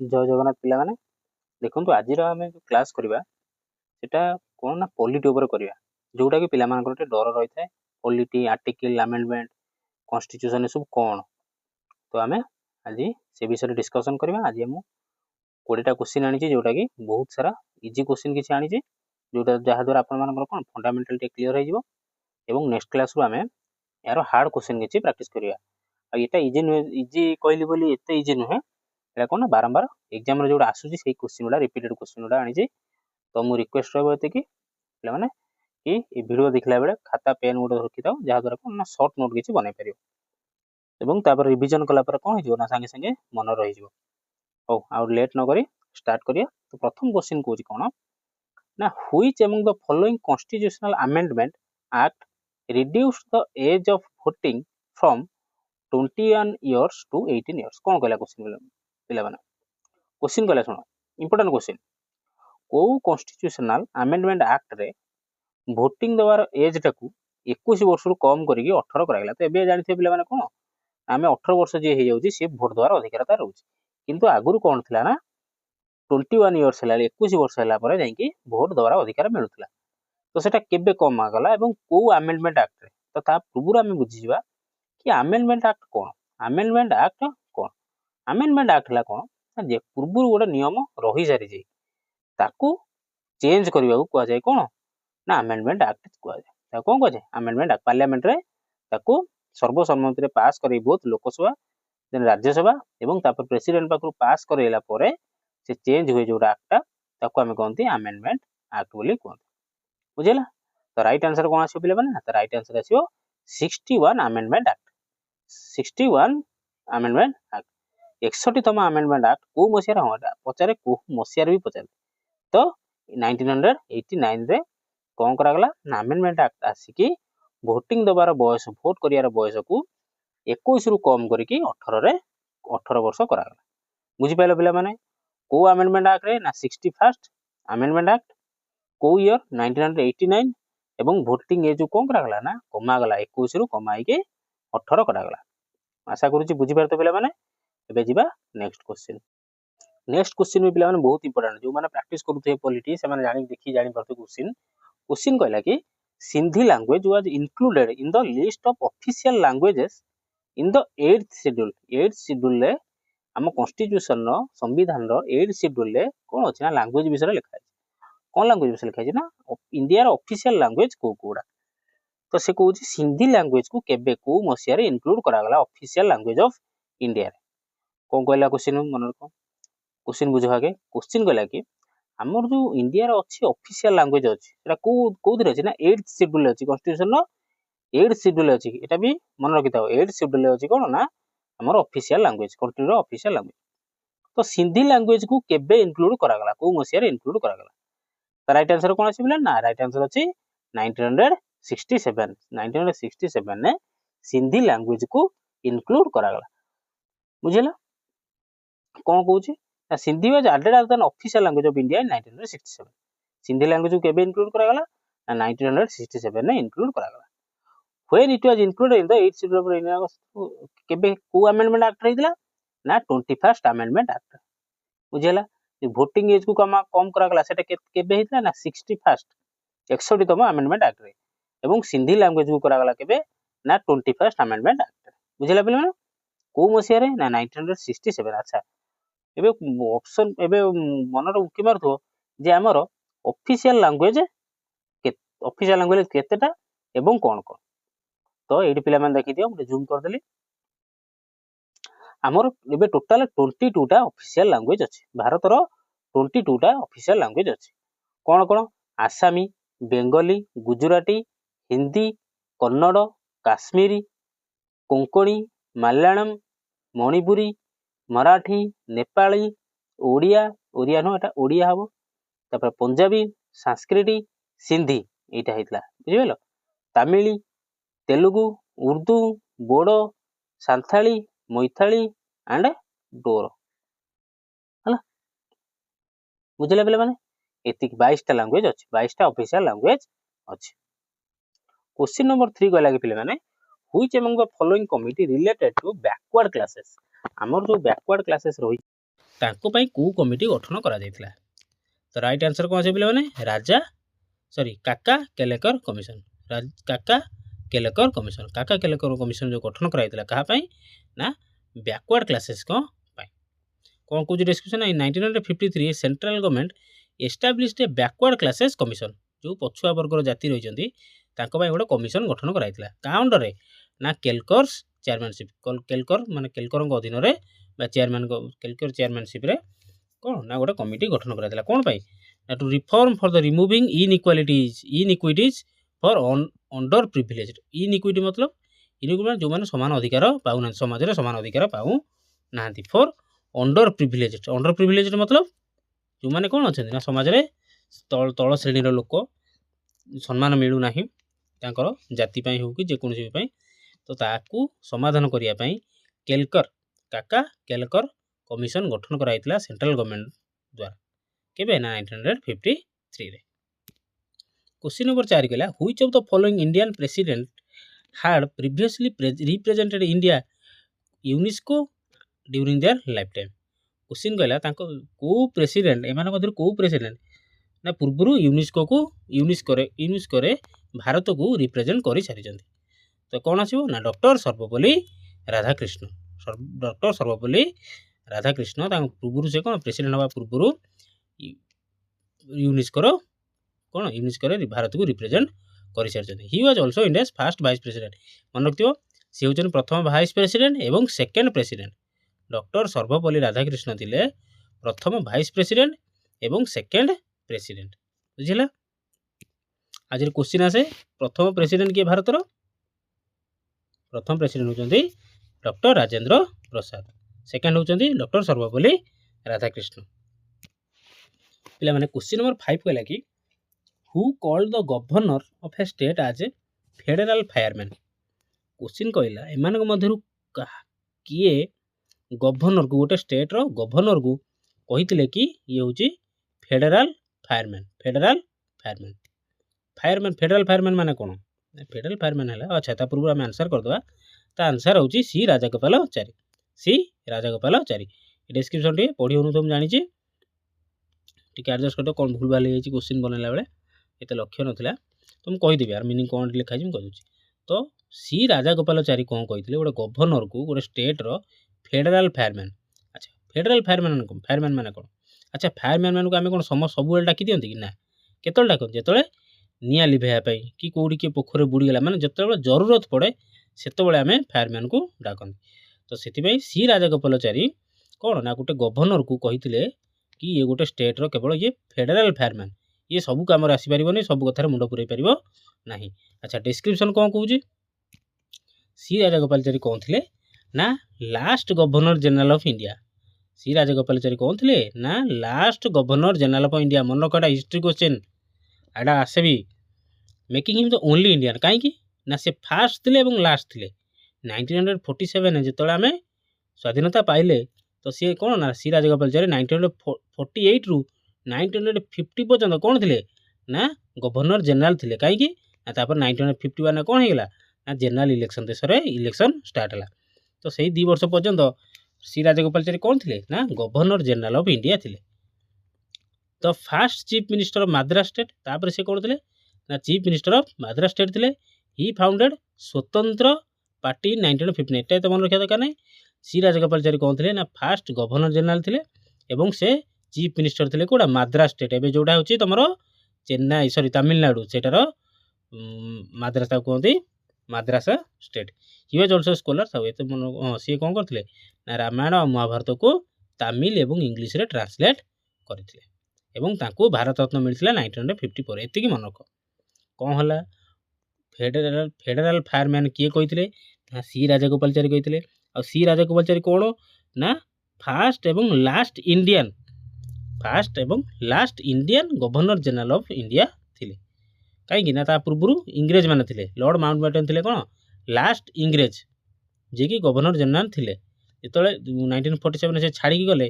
जय जगन्नाथ पिला माने देखंतु आज आम जो क्लास करवा सेटा कौन ना पॉलिटी ऊपर करवा जोटा कि पिला मानकर गोटे डर रही है पॉलिटी आर्टिकल अमेंडमेंट कॉन्स्टिट्यूशन सब कौन तो आम आज से विषय डिस्कशन करवा। आज हम 20टा क्वेश्चन आनी जोटा कि बहुत सारा इजी क्वेश्चन किसी आनी जोटा जहाँ द्वारा आपण कौन फंडामेंटल क्लीयर हो नेक्स्ट क्लास रू आम यार हार्ड क्वेश्चन किसी प्रैक्टिस करवा। यहाँ इजी नुहे इजी कहली बोली एत इजी नुहे এটা कौन ना बारंबार एग्जाम जो आसूसी से क्वेश्चन गुड़ा रिपीटेड क्वेश्चन गुड़ा आनी तो मुझे रिक्वेस्ट रही कि पे कि वीडियो देखला बेले खाता पेन गोटे रखी था जहाँ द्वारा कौन ना सर्ट नोट किसी बनई पार रिविजन कलापर कौन हो ना सागे सागे मन रही आउ लेट न करी स्टार्ट करिया। तो प्रथम क्वेश्चन कौन कौन ना which among the following constitutional amendment act reduce the age of voting from 21 years to 18 years कौन कहला क्वेश्चन पिला माने क्वेश्चन कहला सुनो इंपोर्टेंट क्वेश्चन को कॉन्स्टिट्यूशनल अमेंडमेंट एक्ट रे वोटिंग देवार एज टाकू 21 वर्ष रु कम करके 18 करागला। तो एबे जानथे पिला माने कोन आमे 18 वर्ष जे हे जाउची से वोट देवार अधिकार तार रहउची किंतु आगुरु कोन थिला ना 21 इयर्स हला 21 वर्ष हला परे जाईकी वोट देवार अधिकार मिलुतला। तो सेटा केबे कम आगला एवं को अमेंडमेंट एक्ट रे तो ता पूर्व आमे बुझी जिबा कि अमेंडमेंट एक्ट कोन अमेंडमेंट एक्ट कोन अमेंडमेंट एक्ट ला कोन जे पूर्व गोटे नियम रही सारी जाए ताकू चेंज करने को कह जाए कौन ना अमेंडमेंट एक्ट कह जाए कौन कह जाए अमेंडमेंट एक्ट पार्लियामेंट रे ताकू सर्वसम्मति पास कर बोथ लोकसभा राज्यसभा एवं तापर प्रेसिडेंट पाखु पास करैला परे से चेंज हुए जोटा एक्टा ताकू आमे कहंती अमेंडमेंट एक्ट बोली कहंती बुझिला। तो राइट आंसर कौन आसीबो पिले माने तो राइट आंसर आसीबो 61 अमेंडमेंट एक्ट 61 अमेंडमेंट एक्ट 61तम अमेंडमेंट एक्ट को मसिया हाँ पचारे को मसिया भी पचारे तो 1989 रे कौन करागला ना अमेंडमेंट एक्ट आसिकी वोटिंग दबार बयस भोट करियार बयस को 21 रु कम करके 18 वर्ष करागला। बुझी पाइलो पिला माने को अमेंडमेंट एक्ट रे ना 61st अमेंडमेंट एक्ट को ईयर 1989 एवं वोटिंग एज कौन करागला ना कमागला 21 रु कमाई के 18 करागला। आशा करूची बुझी पारतो पिला माने। एबे जिबा नेक्स्ट क्वेश्चन भी पिला माने बहुत इंपोर्टेंट जो माने प्रैक्टिस करूथे पॉलिटी से माने जानि देखि जानि परते क्वेश्चन कहला कि Sindhi language was included in the list of official languages in the 8th schedule ले हम कॉन्स्टिट्यूशन नो संविधान रो 8th शेड्यूल ले कोन अछि ना लैंग्वेज विषय लिखा है कोन लैंग्वेज विषय लिखा है ना इंडिया रो ऑफिशियल लैंग्वेज कोडा तो से कहूची सिंधी लैंग्वेज को केबे को मसिया रे इंक्लूड करा गला ऑफिशियल लैंग्वेज ऑफ इंडिया रे कौन कहला क्वेश्चन मन रखो क्वेश्चन बुझ आगे क्वेश्चन कहला कि हमर जो इंडिया रो अछि ऑफिशियल लैंग्वेज अछि एटा को दिरे अछि ना 8th शेड्यूल अछि कॉन्स्टिट्यूशन नो 8th शेड्यूल अछि एटा भी मन रखि थाओ 8th शेड्यूल अछि कोन ना हमर ऑफिशियल लैंग्वेज कंट्री रो ऑफिशियल लैंग्वेज। तो सिंधी लैंग्वेज को केबे इंक्लूड करा गला को मसिया रे इंक्लूड करा गला तो राइट आंसर कोन अछि ना राइट आंसर अछि 1967 ने सिंधी लैंग्वेज को इंक्लूड करा गला बुझिला। कौन कहूची Sindhi was added as an official language of India in 1967 Sindhi language को केबे इंक्लूड करा गला ना 1967 ने इंक्लूड करा गला। When it was included in the 8th schedule of India केबे को अमेंडमेंट एक्ट रहितला ना 21st अमेंडमेंट एक्ट बुझिला। वोटिंग एज को कम करा गला सेटा केबे हितला ना 61st 61तम अमेंडमेंट एक्ट रे एवं सिंधी लैंग्वेज को करा गला केबे ना 21st अमेंडमेंट एक्ट बुझिला पिले माने को मसिया रे ना 1967। अच्छा एबे ऑप्शन एबे मनर उकी मारथो जे हमर ऑफिशियल लैंग्वेज केतेटा एवं कोन कोन तो एडी पिला माने देखि दियो मैं जूम कर देली हमर एबे टोटल 22 टा ऑफिशियल लैंग्वेज अछि भारत रो 22 टा ऑफिशियल लैंग्वेज अछि कोन कोन आसामी बेंगली गुजराती हिंदी कन्नड़ काश्मीरी कोंकणी मलयालम मणिपुरी मराठी नेपाली ओडिया ओडिया नो एटा ओडिया हबो तापर पंजाबी संस्कृत सिंधी एटा हितला बुझिबेलो तमिल तेलुगु उर्दू बोडो सांथाली मैथाली एंड डोरो हला बुझिला बेले माने एति 22 टा लैंग्वेज अछि 22 टा ऑफिशियल लैंग्वेज अछि। क्वेश्चन नंबर 3 कहला कि पिले माने which among the following committee related to backward classes हमर जो बैकवर्ड क्लासेस रही तांको पई को कमिटी गठन करा जायतिला। तो राइट आंसर कौन से पिलाने काका केलेकर कमिशन। काका केलेकर कमिशन जो गठन कराइतिला कहा पई ना बैकवर्ड क्लासेस को पई। कौन कुछ discussion in 1953 central government established A backward classes commission. जो पछुआ वर्गर जाति रहिचंती तांको पई गोटे कमिशन गठन कराइतिला का अंडर रे ना केलकर्स चेयरमैनशिप। केलकर माने केलकर अधीन रे बा चेयरमैन केलकर चेयरमैनशिप रे कौन ना गोटे कमिटी गठन कराइतिला। कौन पई ना to reform for the removing inequalities for underprivileged. Inequity मतलब इनइक्विटी जो माने समान अधिकार पाउ ना समाज रे समान अधिकार पाउ नांती फॉर अंडर प्रिविलेज्ड मतलब जो माने कौन अछंती ना समाज रे तळ श्रेणी रो लोक सम्मान मिलू नाही तांकर जाति पई हो कि जे कोनसी पई। तो ताकू समाधान करिया पई काका केलकर कमिशन गठन कराइतिला सेंट्रल गवर्नमेंट द्वारा केबे ना 1953 रे। क्वेश्चन नंबर 4 कहला which of the following Indian president had previously represented India UNESCO during their life time. Question कहला तांको को प्रेसिडेंट एमान मधुर को प्रेसिडेंट ना पूर्वरु यूनेस्को रे भारत को रिप्रेजेंट करि सारिचंती। तो कौन आसीबो ना डॉक्टर सर्वपल्ली राधाकृष्ण। डॉक्टर सर्वपल्ली राधाकृष्ण तांको पूर्वरु से कौन प्रेसिडेंट हवा पूर्वरु यूनेस्को रे भारत को रिप्रेजेंट करि सारिचंती। He was also India's first vice president. मन रखियो से होचन प्रथम वाइस प्रेसिडेंट एवं second president. Doctor Sarvepalli Radhakrishna थिले प्रथम वाइस प्रेसिडेंट एवं सेकंड प्रेसिडेंट। बुझिला। आज क्वेश्चन आसे प्रथम प्रेसिडेंट के भारत रो प्रथम प्रेसिडेंट होचंती डॉक्टर राजेंद्र प्रसाद। सेकंड होचंती डॉक्टर सर्वपल्ली राधाकृष्ण। पिला माने क्वेश्चन नंबर 5 कहला कि who called the governor of a state as a federal fireman. Question कहला एमान मध्यरु किए गवर्नर को गोटे स्टेट रो गवर्नर को कहितिले कि ये होची फेडरल फायरमैन। फेडरल फायरमैन माने कोन फेडरल फायरमैन हला। अच्छा ता पूर्व हम आंसर कर दवा। ता आंसर होची सी राजागोपालाचारी। डिस्क्रिप्शन टे पढी होनु तुम जानि छी टिके एडजस्ट कर दो कोन भूल भाल हे क्वेश्चन बनैला बेले एते लक्ष्य नथिला तुम कहि देबे यार मीनिंग कोन लिखा छी कहि दूची। तो सी राजागोपालाचारी कोन कहितले गोटे गवर्नर को गोटे स्टेट रो फेडरल फायरमैन। अच्छा फेडरल फायरमैन माने कोन। अच्छा फायरमैन माने को आमे कोन सब बेल डाकी दियंती कि ना केतल डाकन जेतले निया लिभेया पई कि कोडी के पोखरे बुडी गेला माने जेतले जरूरत पड़े सेतबेले आमे फायरमैन को डाकन। तो सेति पई सी राजागोपालाचारी कोन ना गोटे गवर्नर को कहितले कि ये गोटे स्टेट रो केवल ये फेडरल फायरमैन ये सब काम रे आसी परिबो सब कथार मुंड पुरै परिबो नाही। अच्छा डिस्क्रिप्शन कोन कहूची सी राजागोपालाचारी कोन थिले ना last governor general of India. C Rajagopalachari कोन थिले ना last governor general of India. मन रखा हिस्ट्री क्वेश्चन एडा आसे भी making him the only Indian काई कि ना से फास्ट थिले एवं लास्ट थिले 1947 जेतले आमे स्वाधीनता पाइले। तो सी कोन ना सी राजागोपालाचारी 1948 रु 1950 पर्यंत कोन थिले ना गवर्नर जनरल थिले काई कि ना तापर 1951 कोन हेला ना जनरल इलेक्शन देश रे इलेक्शन स्टार्ट हला। तो सही 2 वर्ष पर्यंत सी राजागोपालाचारी कोन थिले ना गवर्नर जनरल ऑफ इंडिया थिले। तो first chief minister of Madras state तापर से कोन थिले ना chief minister of Madras state थिले। ही फाउंडेड स्वतंत्र पार्टी 1959 एटा तो मन रखिया दरकार नै। सी राजागोपालाचारी कोन थिले ना फर्स्ट गवर्नर जनरल थिले एवं से चीफ मिनिस्टर थिले कोडा मद्रास स्टेट एबे जोडा होची तमरो चेन्नई सॉरी तमिलनाडु सेटार मद्रास ता कोंती Madras state. He was also scholar सब एते मन सी कोन करथिले ना रामायण और महाभारत को तमिल एवं इंग्लिश रे ट्रांसलेट करथिले एवं तांको भारत रत्न मिलथिला 1954 एति की मन रख। कोन हला फेडरल फायरमैन किए कहिथिले ना सी राजागोपालाचारी कहिथिले। और सी राजागोपालाचारी कोन ना फर्स्ट एवं last Indian governor general of India थिले। काई कि ना ता पूर्वरु इंग्रेज माने थिले लॉर्ड माउंटबेटन थिले कोन लास्ट इंग्रेज जे कि गवर्नर जनरल थिले। जेतले 1947 से छाड़ी गले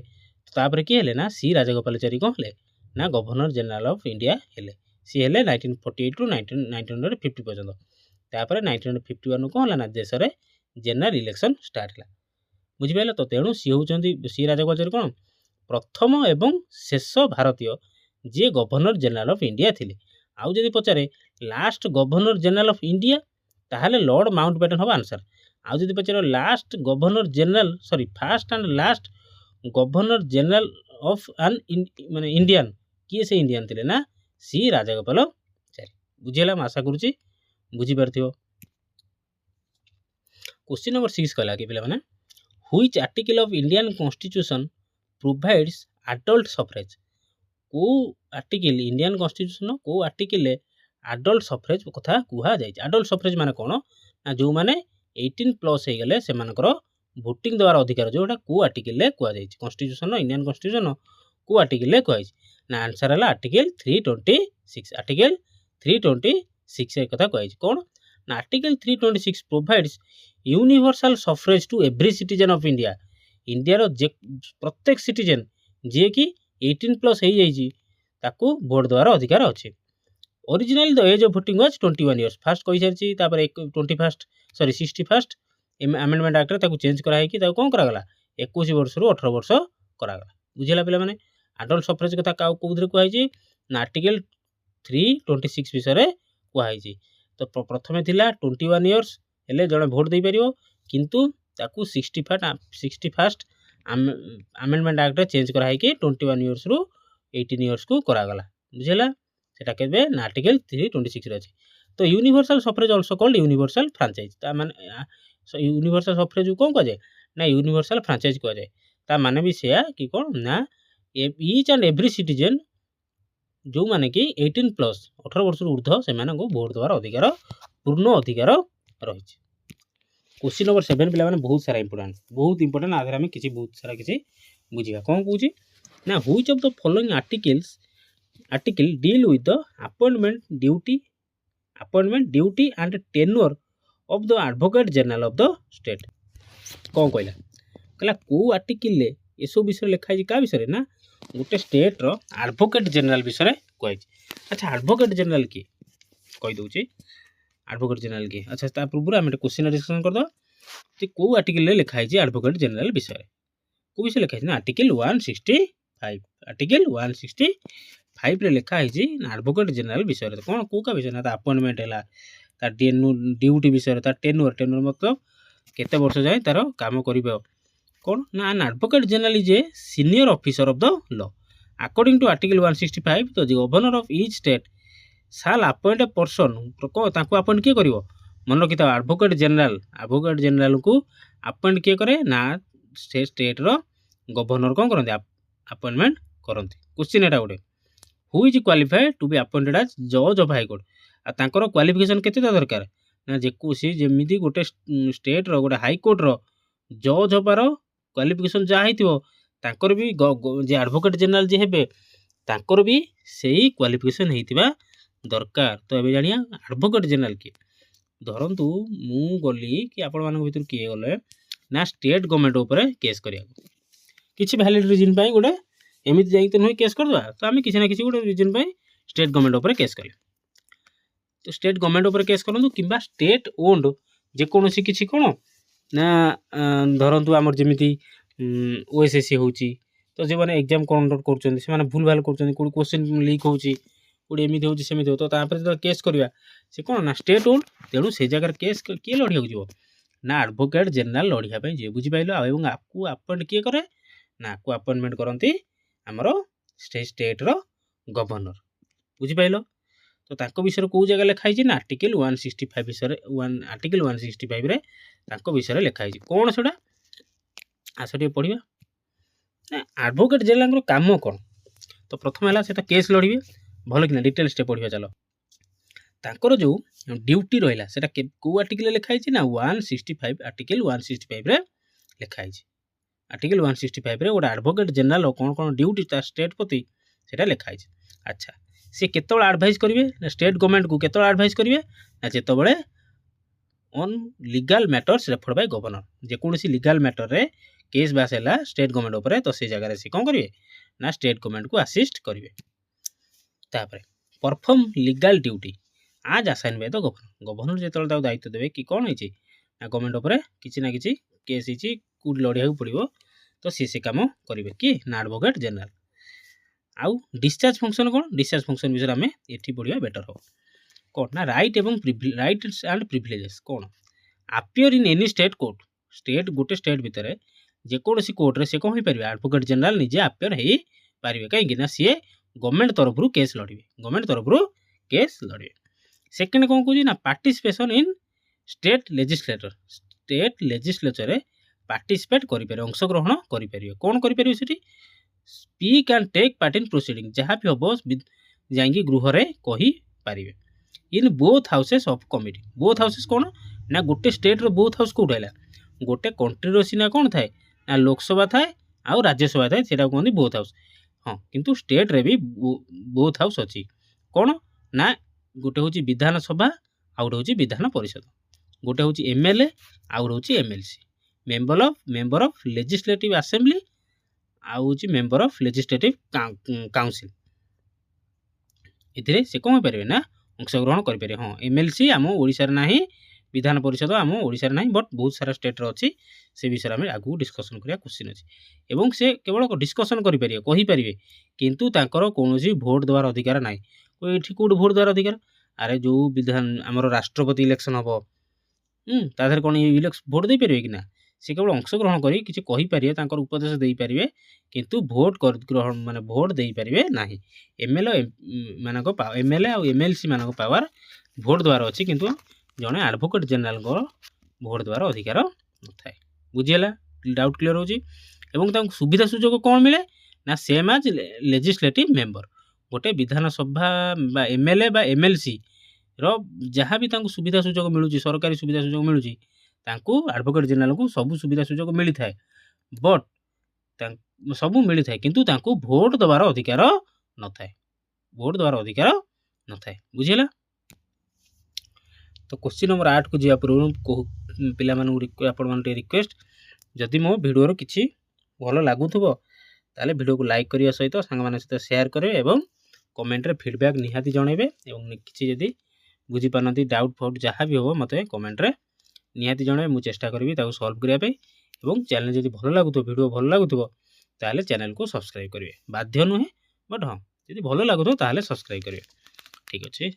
तापर की हेले ना सी राजागोपालाचारी कोन हेले ना गवर्नर जनरल ऑफ इंडिया हेले। सी हेले 1948 टू 1950 पर्यंत। तापर 1951 कोन हला ना देश रे जनरल इलेक्शन स्टार्ट हला। बुझि पाइला। तो तेणु सी होचंदी सी राजागोपालाचारी कोन प्रथम एवं शेष भारतीय जी गवर्नर जनरल ऑफ इंडिया थिले। आउ जदि पचारे last governor general of India ताहले लॉर्ड माउंटबेटन हम आंसर। आउ जदि पचारे last governor general sorry first and last governor general of an माने इंडियन किए से इंडियन थिले ना सी राजागोपालाचारी। बुझिला मैं आशा करूची बुझी पारथियो। क्वेश्चन नंबर 6 कहला कि पिला माने which article of Indian constitution provides adult suffrage. को आर्टिकल इंडियन कॉन्स्टिट्यूशन को आर्टिकल एडल्ट सफरेज कथा कुहा जाय। एडल्ट सफरेज माने कोन ना जो माने 18 प्लस हे गले से मानकर वोटिंग देवार अधिकार जोटा को आर्टिकल ले कुहा जाय। कॉन्स्टिट्यूशन इंडियन कॉन्स्टिट्यूशन को आर्टिकल ले कुहा जाय ना आंसर हला आर्टिकल 326। आर्टिकल 326 ए कथा कुहा जाय कोन ना article 326 provides universal suffrage to every citizen of India. India रो जे प्रत्येक सिटीजन जे कि 18 प्लस हो जाइए ताकू भोट देवार अधिकार अच्छे। Original the age of voting was 21 years fast कहि सारछि तापर 21 सॉरी 61 अमेंडमेंट एक्ट रे ताकू चेंज करा है कि ताकू कोन करा गला 21 वर्ष रु 18 वर्ष करा गला। बुझिला पिला माने एडल्ट सफरेज कथा का कोउदरे को आइछि ना आर्टिकल 326 विषय रे को आइछि। तो प्रथमे थिला 21 इयर्स हेले जणे भोट दे परियो किंतु ताकू 61 अमेंडमेंट एक्ट रे चेंज करा है कि 21 इयर्स रु 18 इयर्स को करा गला। बुझिला सेटा केबे ना आर्टिकल 326 रे अछि। तो universal suffrage also called universal franchise ता माने यूनिवर्सल सफरेज को कोन जाय ना यूनिवर्सल फ्रैंचाइज को जाय। ता माने भी सेया कि कोन ना ईच एंड एवरी सिटीजन जो माने कि 18 प्लस 18 वर्ष रु ऊर्ध्व से माने को वोट देवार अधिकार पूर्ण अधिकार रही। क्वेश्चन नंबर 7 पिला माने बहुत सारा इंपोर्टेंट आधार में किसी बहुत सारा किसी बुझिबा कोन कहूची ना which of the following article deal with the appointment duty and tenure of the advocate general of the state. कौन कहला कहला को आर्टिकल ले ये सब विषय लिखा है का विषय ना गोटे स्टेट रो एडवोकेट जनरल विषय कहै। अच्छा एडवोकेट जनरल की कहि दउची एडवोकेट जनरल की। अच्छा ता पूर्व हम क्वेश्चन डिस्कशन कर दो कि को आर्टिकल ले लिखा है एडवोकेट जनरल विषय को विषय लिखा है ना आर्टिकल 165। आर्टिकल 165 रे लिखा है एडवोकेट जनरल विषय रे कोन को का विषय ना अपॉइंटमेंट हैला ता ड्यूटी विषय ता टेन्योर मतलब केते वर्ष जाए तार काम करिबो कोन ना an advocate general is a senior officer of the law according to article 165 the governor of each state shall appoint a person को ताको अपॉइंट के करिवो मन रखि था एडवोकेट जनरल को अपॉइंट के करे ना स्टेट रो गवर्नर कोन करंती अपॉइंटमेंट करंती। क्वेश्चन एटा गोटे who is qualified to be appointed as जज ऑफ हाई कोर्ट आ तांकर क्वालिफिकेशन केते दरकार ना जेकोसी जेमिति गोटे स्टेट रो गोटे हाई कोर्ट रो जज होबार क्वालिफिकेशन जा हिथिबो तांकर भी जे एडवोकेट जनरल जे हेबे तांकर भी सेही क्वालिफिकेशन हेतिबा दरकार। तो एबे जानिया एडवोकेट जनरल की धरंतु मु गली कि आपण मानक भितर किए गले ना स्टेट गवर्नमेंट ऊपर केस करिया किछि वैलिड रीजन पई गोटे एमिति जाई त नय केस कर दवा तो आमे किछि ना किछि गोटे रीजन पई स्टेट गवर्नमेंट ऊपर केस कले। तो स्टेट गवर्नमेंट ऊपर केस करंतु किबा स्टेट ओन्ड जे कोनोसी किछि कोन ना धरंतु हमर जेमिति ओएसएससी होउची तो जे माने एग्जाम कंडक्ट करचोंदी से माने भूल भाल करचोंदी कोड क्वेश्चन लीक होउची कोड एमिति होउची सेमिति हो तो तापर जो केस करबा से कोन ना स्टेट ओन्ड तेनु से जगह केस के लढिया जिवो ना एडवोकेट जनरल लढिया पई जे बुझि पाइलो एवं आपको अपॉइंट के करे ना आपको अपॉइंटमेंट करंती हमरो स्टेट रो गवर्नर बुझि पाइलो। तो ताको विषय को जगह लिखा है ना आर्टिकल 165 विषय आर्टिकल 165 रे ताको विषय लिखा है कोन सेडा आसटे पढ़िबा ना एडवोकेट जनरल रो काम कोन। तो प्रथम हला सेटा केस लढिबे भलो कि ना डिटेल स्टेप पढ़िबा चलो तांकर जो ड्यूटी रहला सेटा को आर्टिकल लिखा है ना 165 आर्टिकल 165 रे लिखा है आर्टिकल 165 रे गोटे एडवोकेट जनरल कोन कोन ड्यूटी ता स्टेट प्रति सेटा लिखा है। अच्छा से केतबेला एडवाइस करिवे ना स्टेट गवर्नमेंट को केतबेला एडवाइस करिवे ना जेतबेले on legal matters referred by governor जे कोनसी लीगल मैटर रे केस बास हैला स्टेट गवर्नमेंट ऊपर तो से जगह रे से कोन करिवे ना स्टेट गवर्नमेंट को असिस्ट करिवे। तापरे परफॉर्म लीगल ड्यूटी आज असाइन बाय द गवर्नर जेतबेला ता दायित्व देबे कि कोन होइची ना गवर्नमेंट ऊपर किछि ना किछि केस हिची कुड लढिया पड़िबो तो सी से काम करेंगे कि ना एडवोकेट जनरल। आउ डिस्चार्ज फंक्शन कौन, डिस्चार्ज फंक्शन विषय आम ये पढ़ा बेटर हम कौन ना राइट एवं राइट एंड प्रिविलेजेस कौन appear in any state court, state गोटे स्टेट भितर जेकोसी कोर्टे से कौन हो पारे एडवोकेट जनरल निजे अपियर हो पारे कहीं सी गवर्नमेंट तरफ केस लड़े, गवर्नमेंट तरफ केस लड़े। सेकेंड कौन कौन ना participation in state legislator, state legislature participate करें अंशग्रहण करें कौन करें speak and take part in proceeding जहाँ भी हम जाइए गृह में कही पारे in both houses of committee. Both houses कौन ना गोटे स्टेट रो बोथ हाउस कौट है गोटे कंट्री रो सीना कौन थाए ना लोकसभा थाए आउ राज्यसभा थाए से कहते बोथ हाउस। हाँ किंतु स्टेट रे भी बोथ हाउस अच्छी कौन ना गोटे हूँ विधानसभा आउ गोटे हूँ विधान परिषद, गोटे हूँ एमएलए आउ गोटे हूँ MLC member of legislative assembly आउ हूँ मेंबर ऑफ लेजिस्लेटिव काउंसिल इधरे से कौन हो पारे ना अंशग्रहण करें। हाँ एमएलसी आम ओडिशा रे नाही, विधान परिषद आम ओडिशा रे नाही, बट बहुत सारा स्टेट रे अच्छी से विषय में आगू डिस्कसन करिया क्वेश्चन अच्छी एवं से केवल डिस्कसन करें कही पारे किंतु तांकर कौनसी भोट देवार अधिकार ना ये कौट भोट देवार अधिकार अरे जो विधान आमर राष्ट्रपति इलेक्शन हम ताधर कौन भोट दे पारे कि ना सी केवल अंशग्रहण कर किसी कहींपारे उपदेश दे पारे किंतु भोट ग्रहण माने भोट दे पारे ना। एमएलए मान एमएलए आउ एमएलसी मान पावर भोट द्वार अच्छी किंतु जड़े एडवोकेट जनरल भोट द्वार अधिकार न थाए। बुझीगला डाउट क्लियर हो सुविधा सुजोग कौन मिले ना सेम एज लेजिस्लेटिव मेंबर गोटे विधानसभा बा एमएलए बा एमएलसी रो जहाँ भी सुविधा सुजोग मिलूँ सरकारी सुविधा सुजोग मिलूँ एडवोकेट जनरल को सब सुविधा सुजोग मिली थाए बट सब मिली थाए किंतु तांको भोट देवार अधिकार न थाए, भोट देवार अधिकार न थाए। बुझीगला तो क्वेश्चन नंबर 8 को जा पूर्व पिला आपण रिक्वेस्ट जदि मो वीडियो किसी भल लगुव ताले वीडियो को लाइक करने सहित सांग मान सहित शेयर करेंगे एवं कमेंट रे फीडबैक निहाती जनइबे एवं किसी जदि बुझी पारती डाउट फाउट जहाँ भी हो मत कमेंट रे निहाती जन मुझे चेष्टा करी सल्व करने और चैनल जब भल लगुव वीडियो भल लगुव ताले चैनल को सब्सक्राइब करेंगे बाध्य नुहे बट हाँ जी भल लगुव ताले सब्सक्राइब करेंगे। ठीक अच्छे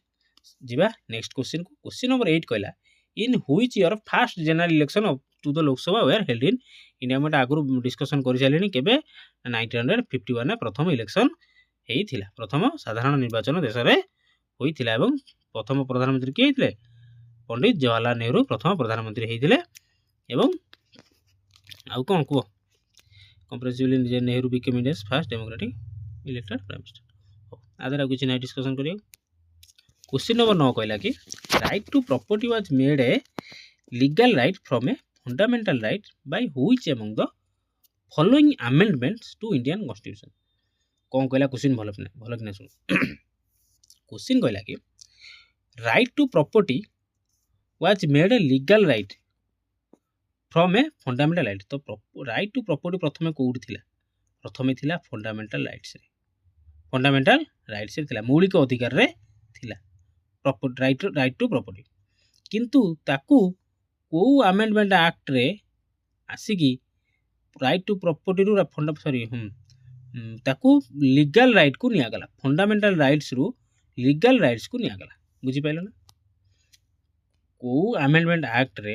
जीवा नेक्स्ट क्वेश्चन को। क्वेश्चन नंबर 8 कहला in which year first general election of to the Lok Sabha were held in India में आगु डिस्कसन कर सारे केबे 1951 में प्रथम इलेक्शन होता प्रथम साधारण निर्वाचन देश में होता एवं प्रथम प्रधानमंत्री किए होते पंडित जवाहरलाल नेहरू प्रथम प्रधानमंत्री होते एवं आउ कौन कह comparatively Nehru became India's first democratic elected prime minister आदर किसी ना डिस्कसन करिए। क्वेश्चन नंबर 9 कहला कि right to property was made a legal right from a fundamental right by which among the following amendments to Indian constitution. कौन कहला question भल कि सुन क्वेश्चन कहला कि right to property was made a legal right from a fundamental right. तो right to property प्रथम कौट थिला प्रथम थिला फंडामेंटल राइट्स रे, फंडामेंटल राइट्स रे थिला मौलिक अधिकार रे थिला प्रॉपर्टी राइट टू प्रॉपर्टी किंतु ताकू को अमेंडमेंट एक्ट रे आसिकी राइट टू प्रॉपर्टी रू सॉरी ताकू लीगल राइट को निया गला फंडामेंटल राइट्स रू लीगल राइट्स को निया गला। बुझी पाइल ना को अमेंडमेंट एक्ट रे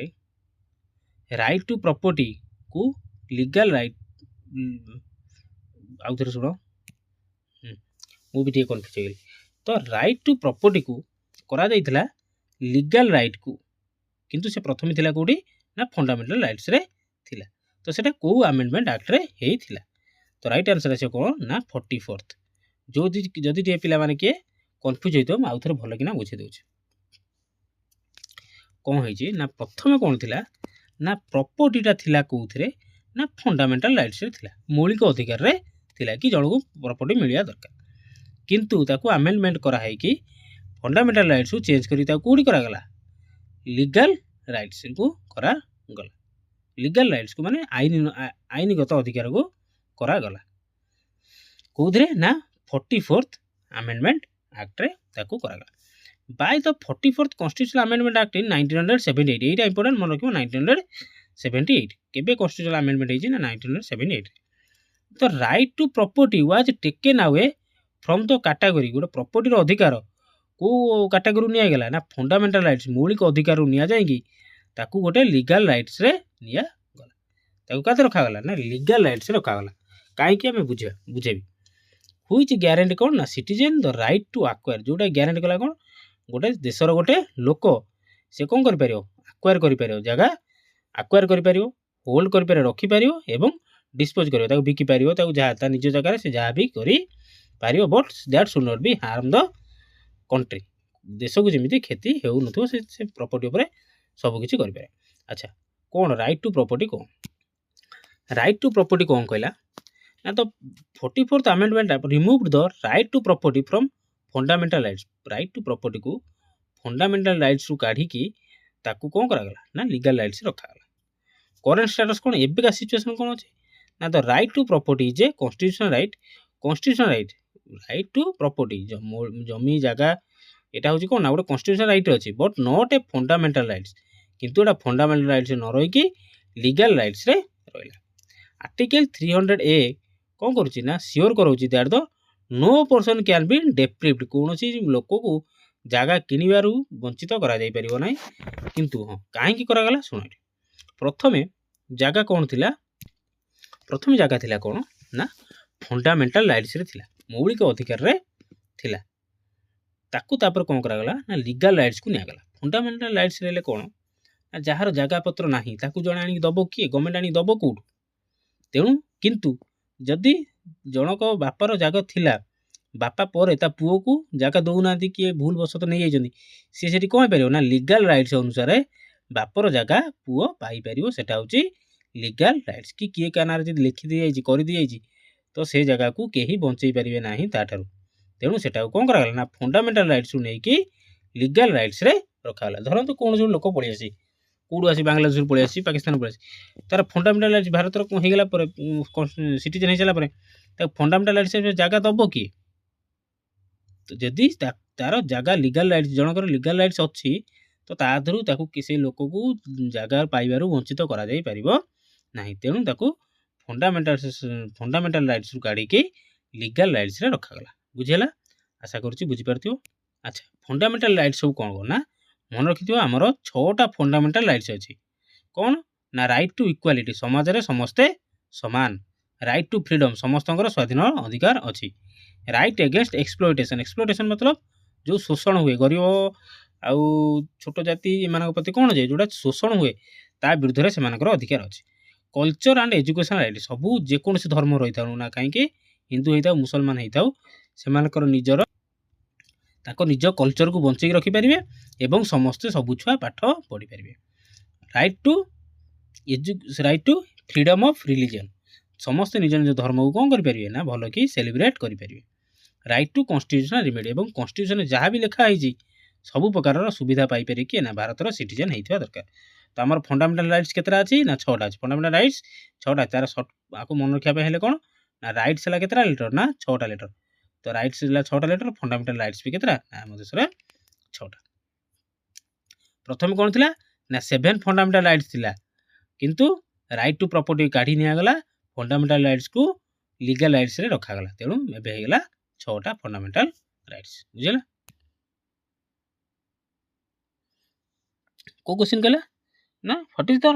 राइट टू प्रॉपर्टी को लीगल राइट आउ थे शुण मुझे कन्फ्यूज हो गई। तो राइट टू प्रॉपर्टी को करा जाइथिला लीगल राइट को किंतु से प्रथम थिला कोडी ना फंडामेंटल राइट्स रे थिला तो सेटा को अमेंडमेंट एक्ट रे हेई थिला। तो राइट आंसर आसे कोन ना 44th जो जदि टे पिला माने के कन्फ्यूज होइतो म आउ थे भल किना बुझे दोछ कौन होइछि ना प्रथम कोन थिला ना प्रॉपर्टीटा थिला कोउथरे ना फंडामेंटल राइट्स रे थिला मौलिक अधिकार रे थिला कि जण को प्रॉपर्टी मिलिया दरकार किंतु ताकू अमेंडमेंट करा है कि फंडामेंटल राइट्स को चेंज करी ताकू कोडी करा गला लीगल राइट्स को करा गला लीगल राइट्स को माने आईनगत अधिकार को करा गला कोउथरे ना 44th अमेंडमेंट एक्ट रे ताकू करा गला by the 44th constitutional amendment act in 1978 Etah important मन रखियो 1978 केबे कॉन्स्टिट्यूशनल अमेंडमेंट ହେଇଛି ନା 1978 तो right to property was taken away from the category गोटे प्रॉपर्टी रो अधिकार को कैटेगरी निया गेला ना फंडामेंटल राइट्स मौलिक अधिकार निया जाएगी ताकू गोटे लीगल राइट्स रे निया गला ताकू काते रखा गला ना लीगल राइट्स रे रखा गला काहे कि हमें बुझेबी व्हिच ग्यारंटी कोन ना citizen the right to acquire जोटा ग्यारंटी कला कोन गोटे देशर गोटे लोक से कोन करि परियो एक्वायर करि परियो जगह एक्वायर करि परियो होल्ड करि परियो रखि परियो एवं डिस्पोज करियो ताकू बिकि परियो ताकू जहा ता निज जगह से जहा भी करि परियो but that should not be harm the country देश को जमी क्षति हो न से प्रॉपर्टी उपर सब किसी करें। अच्छा कौन राइट टू प्रॉपर्टी कौन राइट टू प्रॉपर्टी कौन कहला ना तो 44th amendment removed the right to property from fundamental rights right to property को फंडामेंटल राइट्स रु काढ़ी की ताकू कौन करा गला ना लीगल राइट्स रखा गला करंट स्टेटस कौन एबे का सिचुएशन कौन अछि ना तो right to property is a constitutional right right to property जमी जगह एटा होची कोन ना गोटे कॉन्स्टिट्यूशनल राइट अछि but not a fundamental rights किंतु एटा फंडामेंटल राइट्स न रही की लीगल राइट्स रे रहला आर्टिकल 300 ए कोन करूची ना श्योर करूची that the no person can be deprived कोनोसी लोक को जगह किनिबारु वंचित करा जाई परिबो नै किंतु हां काहे की करा गला सुनो प्रथमे जगह कोन थिला प्रथम जगह थिला कोन ना फंडामेंटल राइट्स रे थिला मौलिक अधिकार रे थिला ताकू तापर कोन करा गला ना लीगल राइट्स को निया गला फंडामेंटल राइट्स रे कोन ना जहार जगह पत्र नाही ताकू जण आनी दबो की गवर्नमेंट आनी दबो कोड तेणु किंतु जदि जनक बापार जगह थिला बापा पर ता पुओ को जगह दउना कि भूल वसत नहीं जाइछन्ती से सेठी कोन परियो ना लीगल राइट्स अनुसार बापर जगह पुओ पाई परियो सेटा होची लीगल राइट्स कि किए कानार जदि लिखि दि जाइछि करि दि जाइछि तो से जगह को केही बंचई परिबे नाही ताठारु तेणु सेटा कोन करा गला ना फंडामेंटल राइट्स नै कि लीगल राइट्स रे रखा गला धरंतु कोन जो लोक पळि आसी कोडू आसी बांग्लादेश पळि आसी पाकिस्तान पळि आसी तार फंडामेंटल राइट्स भारत रो हे गेला पर सिटीजन हे चला पर ता फंडामेंटल राइट्स जगह दबो की तो जदि तार जगह लीगल राइट्स जनकर लीगल राइट्स अछि तो ता धरु ताकू किसे लोक को जगह पाइबारु वंचित करा जाई परिबो नाही तेणु ताकू फंडामेंटल राइट्स रु काढ़ी के लीगल राइट्स रे रखा गला बुझेला आशा करूची बुझी परथियो। अच्छा फंडामेंटल राइट्स सब कोन ना मन रखिथियो हमरो 6टा फंडामेंटल राइट्स अछि कोन ना राइट टू इक्वालिटी समाज रे समस्ते समान राइट टू फ्रीडम समस्तंकर स्वाधीन अधिकार अछि राइट अगेंस्ट एक्सप्लॉयटेशन मतलब जो शोषण हुए गरीब आउ छोट जाति एमानक प्रति कोन जे जोटा शोषण हुए ता विरुद्ध रे सेमानकर अधिकार अछि कल्चर एंड एजुकेशन राइट सबू जे कोनसे धर्म रही थाउ ना काहे कि हिंदू हेताउ मुसलमान हेताउ सेमानकर निजर ताको निज कल्चर को बंचई रखि परिबे एवं समस्त सबु छुआ पाठ पढ़ी परिबे right to freedom of religion समस्त निज निज धर्म को कोन करि परिबे ना भलो कि सेलिब्रेट करि परिबे राइट टू कॉन्स्टिट्यूशनल रिमेडी एवं कॉन्स्टिट्यूशन जहाँ भी लिखा है सबु प्रकार सुविधा पाई पारे कि ना भारत रो सिटीजन हेथिबा दरकार तो आमर फंडामेंटल राइट्स केतरा अछि ना 6टा अछि फंडामेंटल राइट्स 6टा तार आको मन रखिया पे हेले कोन ना राइट्स हला केतरा लेटर ना 6टा लेटर तो राइट्स हला 6टा लेटर फंडामेंटल राइट्स भी केतरा ना हम देश रे 6टा प्रथम कोन थिला ना 7 फंडामेंटल राइट्स थिला किंतु राइट टू प्रॉपर्टी काढी निया गला फंडामेंटल राइट्स को लीगल राइट्स रे रखा गला तेणु एबे हे गला 6टा फंडामेंटल राइट्स बुझला को क्वेश्चन कला ना what is the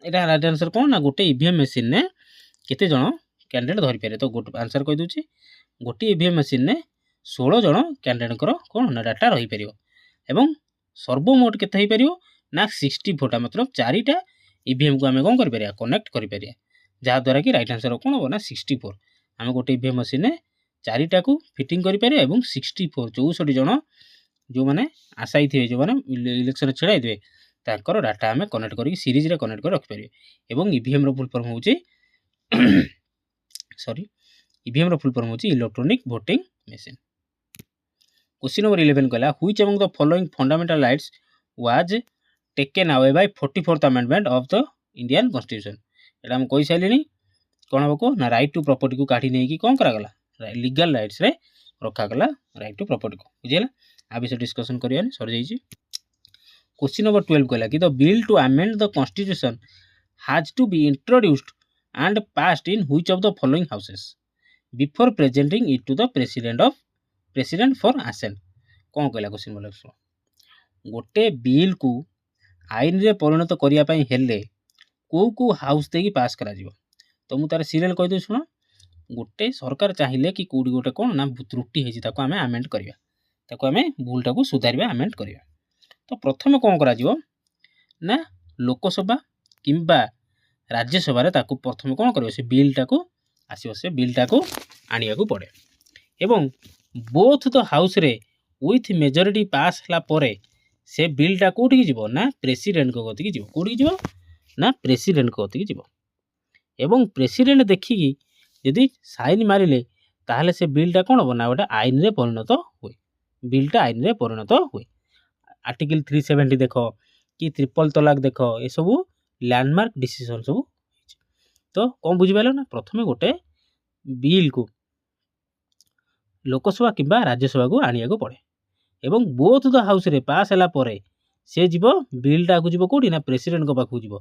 Etah right answer कोन ना गोटे ईवीएम मशीन ने केते जण कैंडिडेट धरि पारे तो गोटे आंसर कहि दोची गोटे ईवीएम मशीन ने 16 जण कैंडिडेट कर कोन ना डाटा रही परियो एवं सर्वमोट केते होई परियो ना 64 टा मतलब 4टा ईवीएम को हमें कोन करि परिया कनेक्ट करि परिया जहा द्वारा कि राइट आंसर कोन हो ना 64 हमें गोटे ईवीएम मशीन ने 4टा को फिटिंग करि परिया एवं 64 64 जण जो माने आशाई थे जो माने इलेक्शन छेड़ाई थे ताकर डाटा हमें कनेक्ट करी सीरीज रे कनेक्ट कर रख परिए एवं ईवीएम रो फुल फॉर्म होची सॉरी ईवीएम रो फुल फॉर्म होची electronic voting machine question number 11 कहला which among the following fundamental rights was taken away by 44th amendment of the Indian constitution एटा हम कहि साइलेनी कोन हबको ना राइट टू प्रॉपर्टी को काढी नै कि कोन करा गला लीगल राइट्स रे रखा गला राइट टू प्रॉपर्टी को बुझियला आ विषय डिस्कशन करियानी सर जाईची क्वेश्चन नंबर 12 कहला कि the bill to amend the constitution has to be introduced and passed in which of the following houses before presenting it to the president for assent। କ'ଣ କହିଲା କ୍ୱେଶ୍ଚିନ୍ ବୋଲେ ଶୁଣ, ଗୋଟେ ବିଲ୍କୁ ଆଇନରେ ପରିଣତ କରିବା ପାଇଁ ହେଲେ କେଉଁ ହାଉସ୍ ଦେଇକି ପାସ୍ କରାଯିବ। ତ ମୁଁ ତାର ସିରିଏଲ୍ କହିଦେଉଛି ଶୁଣ। ଗୋଟେ ସରକାର ଚାହିଁଲେ କି କେଉଁଠି ଗୋଟେ କ'ଣ ନା ତ୍ରୁଟି ହେଇଛି ତାକୁ ଆମେ ଆମେଣ୍ଡ କରିବା, ତାକୁ ଆମେ ଭୁଲଟାକୁ ସୁଧାରିବା, ଆମେଣ୍ଡ କରିବା। ତ ପ୍ରଥମେ କ'ଣ କରାଯିବ ନା ଲୋକସଭା କିମ୍ବା ରାଜ୍ୟସଭାରେ ତାକୁ ପ୍ରଥମେ କ'ଣ କରିବ, ସେ ବିଲ୍ଟାକୁ ଆସିବ, ସେ ବିଲ୍ଟାକୁ ଆଣିବାକୁ ପଡ଼େ। ଏବଂ ବୋଥ୍ ଦ ହାଉସ୍ରେ ୱିଥ୍ ମେଜରିଟି ପାସ୍ ହେଲା ପରେ ସେ ବିଲ୍ଟା କେଉଁଠିକି ଯିବ ନା ପ୍ରେସିଡେଣ୍ଟଙ୍କ କତିକି ଯିବ। କେଉଁଠିକି ଯିବ ନା ପ୍ରେସିଡେଣ୍ଟଙ୍କ କତିକି ଯିବ। ଏବଂ ପ୍ରେସିଡେଣ୍ଟ ଦେଖିକି ଯଦି ସାଇନ୍ ମାରିଲେ ତାହେଲେ ସେ ବିଲ୍ଟା କ'ଣ ହେବ ନା ଗୋଟେ ଆଇନରେ ପରିଣତ ହୁଏ। ବିଲ୍ଟା ଆଇନରେ ପରିଣତ ହୁଏ। ଆର୍ଟିକଲ 370 ଦେଖ କି ଟ୍ରିପଲ୍ ତଲାକ୍ ଦେଖ, ଏସବୁ ଲ୍ୟାଣ୍ଡମାର୍କ ଡିସିସନ୍ ସବୁ ହେଇଛି। ତ କ'ଣ ବୁଝିପାରିଲ ନା, ପ୍ରଥମେ ଗୋଟେ ବିଲ୍କୁ ଲୋକସଭା କିମ୍ବା ରାଜ୍ୟସଭାକୁ ଆଣିବାକୁ ପଡ଼େ ଏବଂ ବୋଥ୍ ଦ ହାଉସ୍ରେ ପାସ୍ ହେଲା ପରେ ସେ ଯିବ, ବିଲ୍ଟାକୁ ଯିବ କେଉଁଠି ନା ପ୍ରେସିଡେଣ୍ଟଙ୍କ ପାଖକୁ ଯିବ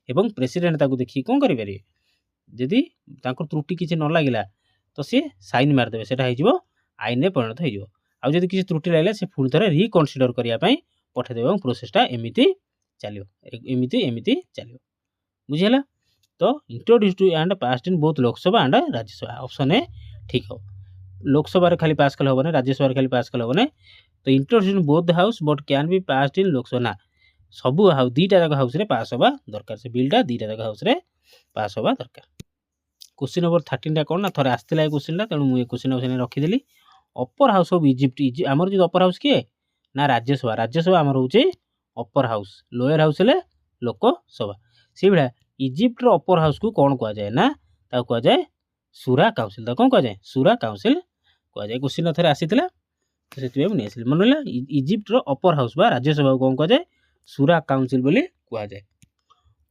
ଏବଂ ପ୍ରେସିଡେଣ୍ଟ ତାକୁ ଦେଖିକି କ'ଣ କରିପାରିବେ, ଯଦି ତାଙ୍କର ତ୍ରୁଟି କିଛି ନ ଲାଗିଲା ତ ସେ ସାଇନ୍ ମାରିଦେବେ, ସେଇଟା ହେଇଯିବ ଆଇନରେ ପରିଣତ ହେଇଯିବ। ଆଉ ଯଦି କିଛି ତ୍ରୁଟି ଲାଗିଲା ସେ ପୁଣି ଥରେ ରିକନସିଡର କରିବା ପାଇଁ ପଠାଇଦେବେ ଏବଂ ପ୍ରୋସେସଟା ଏମିତି ଚାଲିବ, ଏମିତି ଚାଲିବ। ବୁଝିହେଲା? ତ introduced and passed in both Lok Sabha and Rajya Sabha, option A ଠିକ୍ ହେବ। ଲୋକସଭାରେ ଖାଲି ପାସ୍ କଲେ ହେବନି, ରାଜ୍ୟସଭାରେ ଖାଲି ପାସ୍ କଲେ ହେବନି। ତ introduced in both house but can be passed in Lok Sabha, ନା ସବୁ ଦୁଇଟା ଯାକ ହାଉସ୍ରେ ପାସ୍ ହେବା ଦରକାର, ସେ ବିଲ୍ଟା ଦୁଇଟା ଯାକ ହାଉସ୍ରେ ପାସ୍ ହେବା ଦରକାର। क्वेश्चन नंबर 13 कौन ना थोड़े आसला है क्वेश्चन तेणु मुझे क्वेश्चन रखीदेली। अपर हाउस ऑफ इजिप्ट, आमर जो अपर हाउस किए ना राज्यसभा, राज्यसभा आमर हूँ अपर हाउस, लोअर हाउस है लोकसभा। से भाया इजिप्टर अपर हाउस को कौन कह जाए ना कह जाए सुरा काउंसिल, कौन कह जाए सुरा काउंसिल कह जाए। क्वेश्चन थे आसी से नहीं आस मन रहा, इजिप्टर अपर हाउस बा राज्यसभा को कौन कह जाए सुरा काउंसिल बोली कह जाए।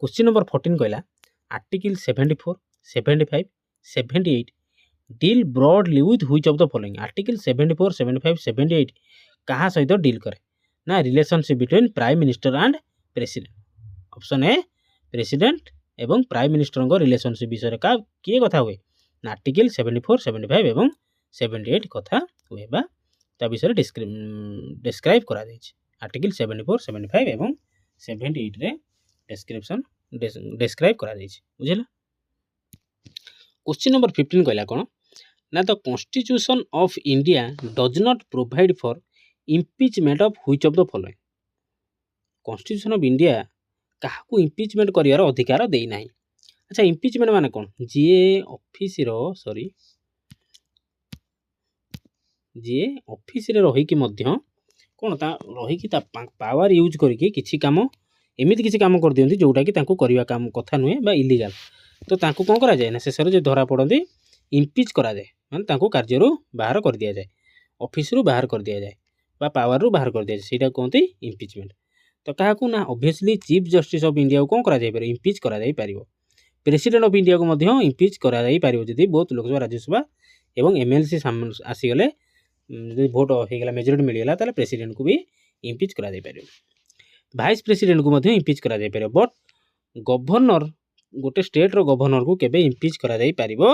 क्वेश्चन नंबर 14 कहला article 74, 75, 78 deal broadly with which of the following. Article 74, 75, 78 कहाँ सहित डील करे ना relationship between prime minister and president. Option A president एवं प्राइम मिनिस्टर को रिलेशनशिप विषय का किए कथा हुए ना आर्टिकल 74, 75 एवं 78 कथा हुए बा ता विषय डिस्क्राइब करा जाय छै। आर्टिकल 74, 75 एवं 78 रे डिस्क्रिप्शन डिस्क्राइब करा जाय छै। बुझिला? क्वेश्चन नंबर 15 कहला कौन ना the constitution of India does not provide for impeachment of which of the following. Constitution of India काहाकू इम्पिचमेंट करियार अधिकार देई नाही। अच्छा इम्पिचमेंट माने कौन, जी ऑफिस रो सॉरी जी ऑफिस रे रही कि मध्य कौन ता रही कि ता पावर यूज करके किछि काम एमिति किछि काम कर दियंती जोटा कि तांको करिवा काम कथा नुहे बा इलीगल। तो तांको कौन करा जाए ना शेष जो धरा पड़ती इम्पिच करा जाए, माने तांको कार्य बाहर कर दिया जाए, ऑफिस रु बाहर कर दिया जाए बा पावर रु बाहर कर दिया जाए, सेटा कहते इम्पिचमेंट। तो क्या ना obviously chief justice of India को कौन करा जाय पारे इम्पिच करा जाय पारिबो। प्रेसिडेंट ऑफ इंडिया को मध्य इम्पिच करा जाय पारिबो जदि बोथ लोकसभा राज्यसभा एवं एमएलसी आसीगले जदि भोट होगला मेजोरिटी मिलगला ताले प्रेसिडेंट को भी इम्पिच करा जाय पारिबो। भाइस प्रेसिडेंट को मध्य इम्पिच करा जाय पारिबो, बट गवर्नर गोटे स्टेट रो गवर्नर को केबे इम्पिच करा जाय पारिबो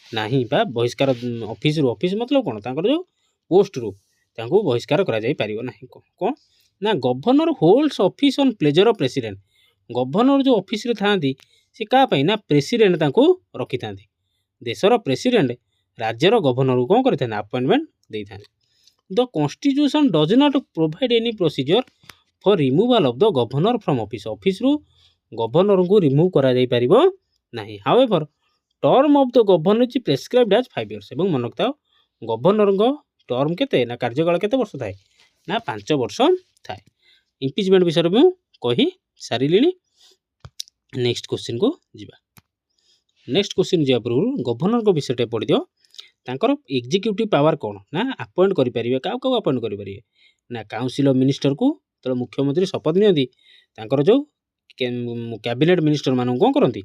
नाही बा बहिष्कार ऑफिस रु, ऑफिस मतलब कोन तांकर जो पोस्ट रु तांको बहिष्कार करा जाय पारिबो नाही। कोन ना governor holds office on pleasure of president. Governor जो ऑफिस रे थांती से का पई ना प्रेसिडेंट तांको रखि थांती, देशर प्रेसिडेंट राज्यर गवर्नर को कोन करथान अपॉइंटमेंट देई थांती। The constitution does not provide any procedure for removal of the governor from office. Office रु गवर्नर को रिमूव करा जाय पारिबो नाही। However term of the governor is prescribed as 5 years. एवं मन रखता गवर्नर को टर्म केते ना कार्यकाल केते वर्ष थाए ना 5 वर्ष थाए। इम्पिचमेंट विषय में कही सारिली। नेक्स्ट क्वेश्चन को जीवा। नेक्स्ट क्वेश्चन जा पूर्व गवर्नर को विषय पढ़ी दियो। तांकर एग्जीक्यूटिव पावर कौन ना अपॉइंट करि परिबे, का अपॉइंट करि परिबे ना काउंसिल ऑफ मिनिस्टर को तो मुख्यमंत्री शपथ नियंती तांकर जो कैबिनेट मिनिस्टर मान कौन करती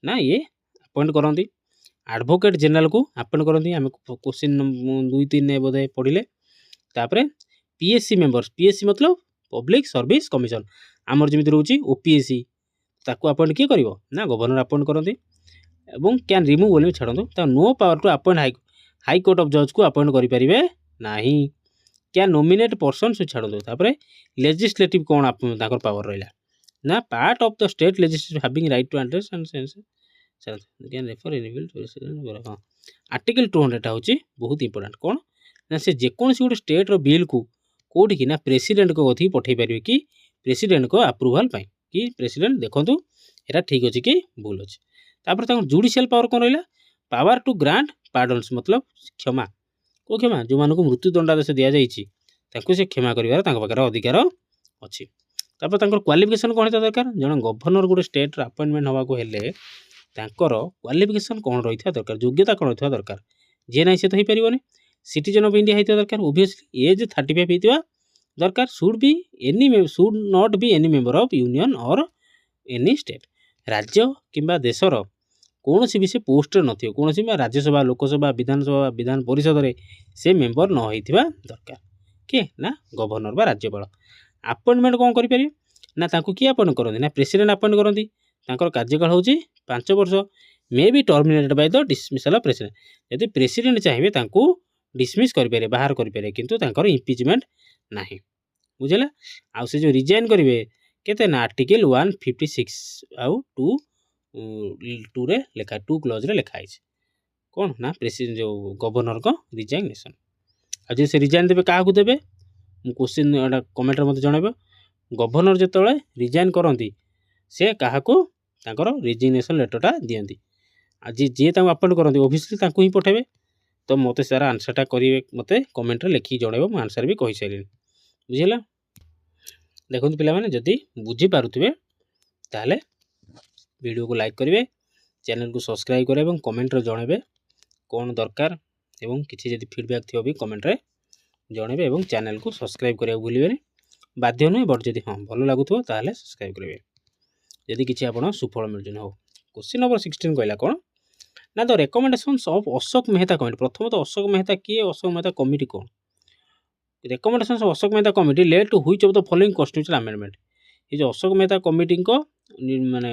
ना ये अपॉइंट करती। एडवोकेट जनरल को अपॉइंट करती। आम क्वेश्चन 2-3 बोधे पढ़ले। तापर पीएससी मेंबर्स, पीएससी मतलब पब्लिक सर्विस कमिशन, आमर जमी रोचे ओपीएससी ତାକୁ ଆପଏଣ୍ଟ କିଏ କରିବ ନା ଗଭର୍ଣ୍ଣର ଆପଏଣ୍ଟ କରନ୍ତି। ଏବଂ କ୍ୟାନ୍ ରିମୁଭ୍ ବୋଲି ଛାଡ଼ନ୍ତୁ, ତା no power to appoint high court of ଜଜ୍କୁ ଆପଏଣ୍ଟ କରିପାରିବେ ନାହିଁ। କ୍ୟାନ୍ ନୋମିନେଟ୍ ପର୍ସନ୍ସ ଛାଡ଼ନ୍ତୁ। ତାପରେ ଲେଜିସ୍ଲେଟିଭ୍ କ'ଣ ତାଙ୍କର ପାୱାର ରହିଲା ନା part of the state legislative having right to address and sends can refer any bill ହଁ ଆର୍ଟିକଲ୍ 200 ହେଉଛି ବହୁତ ଇମ୍ପୋର୍ଟାଣ୍ଟ। କ'ଣ ନା ସେ ଯେକୌଣସି ଗୋଟେ ଷ୍ଟେଟ୍ର ବିଲ୍କୁ କେଉଁଠିକି ନା ପ୍ରେସିଡେଣ୍ଟଙ୍କ କତିକି ପଠାଇ ପାରିବେ କି ପ୍ରେସିଡେଣ୍ଟଙ୍କ ଆପ୍ରୁଭାଲ୍ ପାଇଁ କି ପ୍ରେସିଡେଣ୍ଟ ଦେଖନ୍ତୁ ଏଇଟା ଠିକ୍ ଅଛି କି ଭୁଲ ଅଛି। ତାପରେ ତାଙ୍କର ଜୁଡ଼ିସିଆଲ ପାୱାର କ'ଣ ରହିଲା ପାୱାର ଟୁ ଗ୍ରାଣ୍ଟ ପାର୍ଡନ୍ସ ମତଲବ କ୍ଷମା। କେଉଁ କ୍ଷମା ଯେଉଁମାନଙ୍କୁ ମୃତ୍ୟୁ ଦଣ୍ଡାଦେଶ ଦିଆଯାଇଛି ତାଙ୍କୁ ସେ କ୍ଷମା କରିବାର ତାଙ୍କ ପାଖରେ ଅଧିକାର ଅଛି। ତାପରେ ତାଙ୍କର କ୍ୱାଲିଫିକେସନ୍ କ'ଣ ହେଇଥିବା ଦରକାର ଜଣେ ଗଭର୍ଣ୍ଣର ଗୋଟେ ଷ୍ଟେଟ୍ର ଆପଏଣ୍ଟମେଣ୍ଟ ହେବାକୁ ହେଲେ ତାଙ୍କର କ୍ୱାଲିଫିକେସନ୍ କ'ଣ ରହିଥିବା ଦରକାର ଯୋଗ୍ୟତା କ'ଣ ରହିଥିବା ଦରକାର ଯିଏ ନାହିଁ ସେ ତ ହେଇପାରିବନି। ସିଟିଜେନ୍ ଅଫ୍ ଇଣ୍ଡିଆ ହେଇଥିବା ଦରକାର ଓଭିୟସଲି ଏଜ୍ 35 ହେଇଥିବା ଦରକାର should not be any member of union or any state ରାଜ୍ୟ କିମ୍ବା ଦେଶର କୌଣସି ବି ସେ ପୋଷ୍ଟରେ ନଥିବ କୌଣସି ବା ରାଜ୍ୟସଭା ଲୋକସଭା ବିଧାନସଭା ବିଧାନ ପରିଷଦରେ ସେ ମେମ୍ବର ନ ହେଇଥିବା ଦରକାର। କିଏ ନା ଗଭର୍ଣ୍ଣର ବା ରାଜ୍ୟପାଳ। ଆପଏଣ୍ଟମେଣ୍ଟ କ'ଣ କରିପାରିବେ ନା ତାଙ୍କୁ କିଏ ଆପଏଣ୍ଟ କରନ୍ତି ନା ପ୍ରେସିଡେଣ୍ଟ ଆପଏଣ୍ଟ କରନ୍ତି। ତାଙ୍କର କାର୍ଯ୍ୟକାଳ ହେଉଛି 5 ବର୍ଷ ମେ ବି ଟର୍ମିନେଟେଡ୍ ବାଇ ଦ ଡିସମିସାଲ ଅଫ୍ ପ୍ରେସିଡେଣ୍ଟ। ଯଦି ପ୍ରେସିଡେଣ୍ଟ ଚାହିଁବେ ତାଙ୍କୁ ଡିସମିସ୍ କରିପାରିବେ ବାହାର କରିପାରିବେ କିନ୍ତୁ ତାଙ୍କର ଇମ୍ପିଚମେଣ୍ଟ ନାହିଁ ବୁଝିଲା। ଆଉ ସେ ଯେଉଁ ରିଜାଇନ୍ କରିବେ କେତେ ନା ଆର୍ଟିକଲ୍ 156 ଆଉ 2ରେ ଲେଖା 2 କ୍ଲଜ୍ରେ ଲେଖା ହେଇଛି କ'ଣ ନା ପ୍ରେସିଡେଣ୍ଟ ଯେଉଁ ଗଭର୍ଣ୍ଣରଙ୍କ ରିଜାଇନେସନ୍। ଆଉ ଯଦି ସେ ରିଜାଇନ୍ ଦେବେ କାହାକୁ ଦେବେ ମୁଁ କ୍ୱେଶ୍ଚିନ୍ ଏଇଟା କମେଣ୍ଟରେ ମୋତେ ଜଣାଇବ। ଗଭର୍ଣ୍ଣର ଯେତେବେଳେ ରିଜାଇନ୍ କରନ୍ତି ସେ କାହାକୁ ତାଙ୍କର ରିଜିଗ୍ନେସନ୍ ଲେଟରଟା ଦିଅନ୍ତି ଆଉ ଯିଏ ତାଙ୍କୁ ଆପଏଣ୍ଟ କରନ୍ତି ଓଭିୟସଲି ତାଙ୍କୁ ହିଁ ପଠାଇବେ। ତ ମୋତେ ସାର୍ ଆନ୍ସରଟା କରିବେ ମୋତେ କମେଣ୍ଟରେ ଲେଖିକି ଜଣାଇବ ମୁଁ ଆନ୍ସର ବି କହିସାରିଲିଣି ବୁଝିଲା। ଦେଖନ୍ତୁ ପିଲାମାନେ ଯଦି ବୁଝିପାରୁଥିବେ ତାହେଲେ ଭିଡ଼ିଓକୁ ଲାଇକ୍ କରିବେ ଚ୍ୟାନେଲକୁ ସବସ୍କ୍ରାଇବ୍ କରିବେ ଏବଂ କମେଣ୍ଟରେ ଜଣାଇବେ କ'ଣ ଦରକାର ଏବଂ କିଛି ଯଦି ଫିଡ଼ବ୍ୟାକ୍ ଥିବ ବି କମେଣ୍ଟରେ ଜଣାଇବେ ଏବଂ ଚ୍ୟାନେଲକୁ ସବସ୍କ୍ରାଇବ୍ କରିବାକୁ ଭୁଲିବେନି ବାଧ୍ୟ ନୁହେଁ ବଟ୍ ଯଦି ହଁ ଭଲ ଲାଗୁଥିବ ତାହେଲେ ସବସ୍କ୍ରାଇବ୍ କରିବେ ଯଦି କିଛି ଆପଣ ସୁଫଳ ମିଳୁଛନ୍ତି। ହଉ କ୍ୱେଶ୍ଚିନ୍ ନମ୍ବର 16 କହିଲା କ'ଣ ନା the recommendations of Ashok Mehta committee. ପ୍ରଥମତଃ ଅଶୋକ ମେହତା କିଏ ଅଶୋକ ମେହତା କମିଟି କ'ଣ recommendations of Ashok Mehta committee led to which of the following constitutional amendment. ଏ ଯେଉଁ ଅଶୋକ ମେହତା କମିଟିଙ୍କ ମାନେ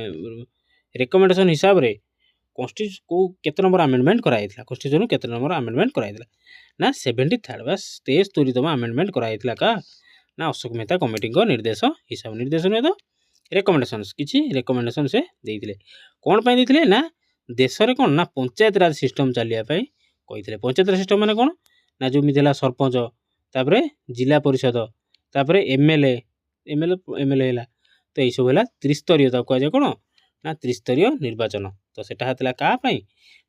ରେକମେଣ୍ଡେସନ୍ ହିସାବରେ କେଉଁ କେତେ ନମ୍ବର ଆମେଣ୍ଡମେଣ୍ଟ କରାଯାଇଥିଲା କନଷ୍ଟିଟ୍ୟୁସନରୁ କେତେ ନମ୍ବର ଆମେଣ୍ଡମେଣ୍ଟ କରାଯାଇଥିଲା ନା 73rd ବା 73ତମ ଆମେଣ୍ଡମେଣ୍ଟ କରାଯାଇଥିଲା କା ନା ଅଶୋକ ମେହତା କମିଟିଙ୍କ ନିର୍ଦ୍ଦେଶ ହିସାବ ନିର୍ଦ୍ଦେଶ ନୁହେଁ ତ ରେକମେଣ୍ଡେସନ୍ସ କିଛି ରେକମେଣ୍ଡେସନ୍ ସେ ଦେଇଥିଲେ। କ'ଣ ପାଇଁ ଦେଇଥିଲେ ନା ଦେଶରେ କ'ଣ ନା ପଞ୍ଚାୟତ ରାଜ ସିଷ୍ଟମ ଚାଲିବା ପାଇଁ କହିଥିଲେ। ପଞ୍ଚାୟତ ରାଜ ସିଷ୍ଟମ ମାନେ କ'ଣ ନା ଯେମିତି ହେଲା ସରପଞ୍ଚ ତାପରେ ଜିଲ୍ଲା ପରିଷଦ ତାପରେ ଏମଏଲଏ ହେଲା ତ ଏଇସବୁ ହେଲା ତ୍ରିସ୍ତରୀୟ ତାକୁ କୁହାଯାଏ କ'ଣ ନା ତ୍ରିସ୍ତରୀୟ ନିର୍ବାଚନ। ତ ସେଟା ହେଇଥିଲା କାହା ପାଇଁ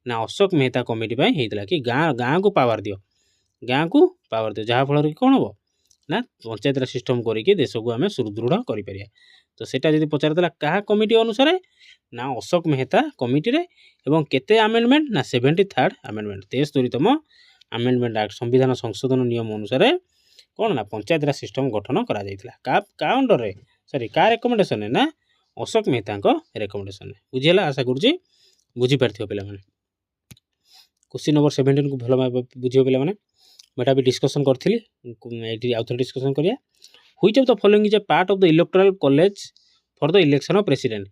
ନା ଅଶୋକ ମେହତା କମିଟି ପାଇଁ ହେଇଥିଲା କି ଗାଁକୁ ପାୱାର ଦିଅ ଯାହାଫଳରେ କି କ'ଣ ହେବ ନା ପଞ୍ଚାୟତର ସିଷ୍ଟମ କରିକି ଦେଶକୁ ଆମେ ସୁଦୃଢ଼ କରିପାରିବା। ତ ସେଇଟା ଯଦି ପଚାରିଥିଲା କାହା କମିଟି ଅନୁସାରେ ନା ଅଶୋକ ମେହତା କମିଟିରେ ଏବଂ କେତେ ଆମେଣ୍ଡମେଣ୍ଟ ନା 73rd ଆମେଣ୍ଡମେଣ୍ଟ 73ତମ ଆମେଣ୍ଡମେଣ୍ଟ ଆକ୍ଟ ସମ୍ବିଧାନ ସଂଶୋଧନ ନିୟମ ଅନୁସାରେ କ'ଣ ନା ପଞ୍ଚାୟତ ରାଜ ସିଷ୍ଟମ ଗଠନ କରାଯାଇଥିଲା କାହା ଅଣ୍ଡରରେ କାହା ରେକମେଣ୍ଡେସନରେ ନା ଅଶୋକ ମେହତାଙ୍କ ରେକମେଣ୍ଡେସନରେ। ବୁଝିହେଲା ଆଶା କରୁଛି ବୁଝିପାରିଥିବ ପିଲାମାନେ। କ୍ୱେଶ୍ଚିନ୍ ନମ୍ବର 17କୁ ଭଲ ଭାବେ ବୁଝିବ ପିଲାମାନେ ମୁଁ ଏଇଟା ବି ଡିସ୍କସନ୍ କରିଥିଲି ଏଇଠି ଆଉଥରେ ଡିସ୍କସନ୍ କରିବା। Which of the following is a part of the electoral college for the election of president.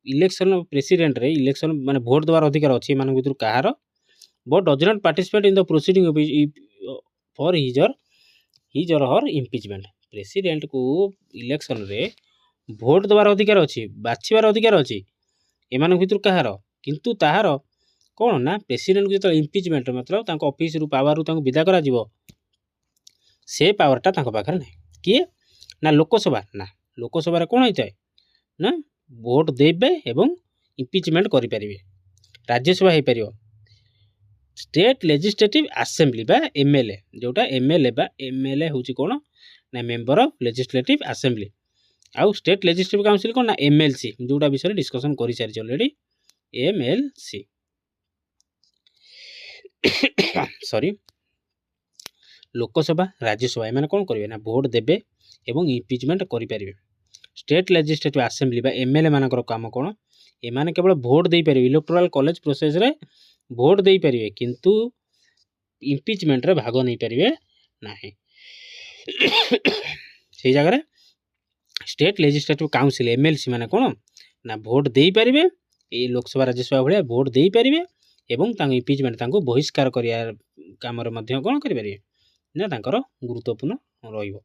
Election ପ୍ରେସିଡେଣ୍ଟରେ ଇଲେକ୍ସନ୍ ମାନେ ଭୋଟ ଦେବାର ଅଧିକାର ଅଛି ଏମାନଙ୍କ ଭିତରୁ କାହାର but does not participate in the proceeding for his or her impeachment. ପ୍ରେସିଡେଣ୍ଟକୁ ଇଲେକ୍ସନରେ ଭୋଟ ଦେବାର ଅଧିକାର ଅଛି ବାଛିବାର ଅଧିକାର ଅଛି ଏମାନଙ୍କ ଭିତରୁ କାହାର କିନ୍ତୁ ତାହାର କ'ଣ ନା ପ୍ରେସିଡେଣ୍ଟକୁ ଯେତେବେଳେ ଇମ୍ପିଚମେଣ୍ଟ ମତଲବ ତାଙ୍କ ଅଫିସରୁ ପାୱାରରୁ ତାଙ୍କୁ ବିଦା କରାଯିବ ସେ ପାୱାରଟା ତାଙ୍କ ପାଖରେ ନାହିଁ। କିଏ ନା ଲୋକସଭା ନା ଲୋକସଭାରେ କ'ଣ ହେଇଥାଏ ନା ଭୋଟ ଦେବେ ଏବଂ ଇମ୍ପିଚମେଣ୍ଟ କରିପାରିବେ। ରାଜ୍ୟସଭା ହେଇପାରିବ ଷ୍ଟେଟ୍ ଲେଜିସ୍ଲେଟିଭ୍ ଆସେମ୍ବଲି ବା ଏମଏଲଏ ଯେଉଁଟା ଏମଏଲଏ ହେଉଛି କ'ଣ ନା ମେମ୍ବର ଅଫ୍ ଲେଜିସ୍ଲେଟିଭ୍ ଆସେମ୍ବଲି ଆଉ ଷ୍ଟେଟ୍ ଲେଜିସ୍ଲେଟିଭ୍ କାଉନସିଲ୍ କ'ଣ ନା ଏମଏଲସି ଯେଉଁଟା ବିଷୟରେ ଡିସ୍କସନ୍ କରିସାରିଛି ଅଲରେଡ଼ି ଏମଏଲସି ସରି। ଲୋକସଭା ରାଜ୍ୟସଭା ଏମାନେ କ'ଣ କରିବେ ନା ଭୋଟ ଦେବେ ଏବଂ ଇମ୍ପିଚମେଣ୍ଟ କରିପାରିବେ। ଷ୍ଟେଟ୍ ଲେଜିସ୍ଲେଟିଭ୍ ଆସେମ୍ବଲି ବା ଏମଏଲଏ ମାନଙ୍କର କାମ କ'ଣ ଏମାନେ କେବଳ ଭୋଟ ଦେଇପାରିବେ ଇଲେକ୍ଟୋରାଲ କଲେଜ ପ୍ରୋସେସରେ ଭୋଟ ଦେଇପାରିବେ କିନ୍ତୁ ଇମ୍ପିଚମେଣ୍ଟରେ ଭାଗ ନେଇପାରିବେ ନାହିଁ। ସେଇ ଜାଗାରେ ଷ୍ଟେଟ୍ ଲେଜିସ୍ଲେଟିଭ୍ କାଉନସିଲ୍ ଏମଏଲସି ମାନେ କ'ଣ ନା ଭୋଟ ଦେଇପାରିବେ, ଏଇ ଲୋକସଭା ରାଜ୍ୟସଭା ଭଳିଆ ଭୋଟ ଦେଇପାରିବେ ଏବଂ ତାଙ୍କ ଇମ୍ପିଚମେଣ୍ଟ ତାଙ୍କୁ ବହିଷ୍କାର କରିବା କାମରେ ମଧ୍ୟ କ'ଣ କରିପାରିବେ ନା ତାଙ୍କର ଗୁରୁତ୍ୱପୂର୍ଣ୍ଣ ରହିବ।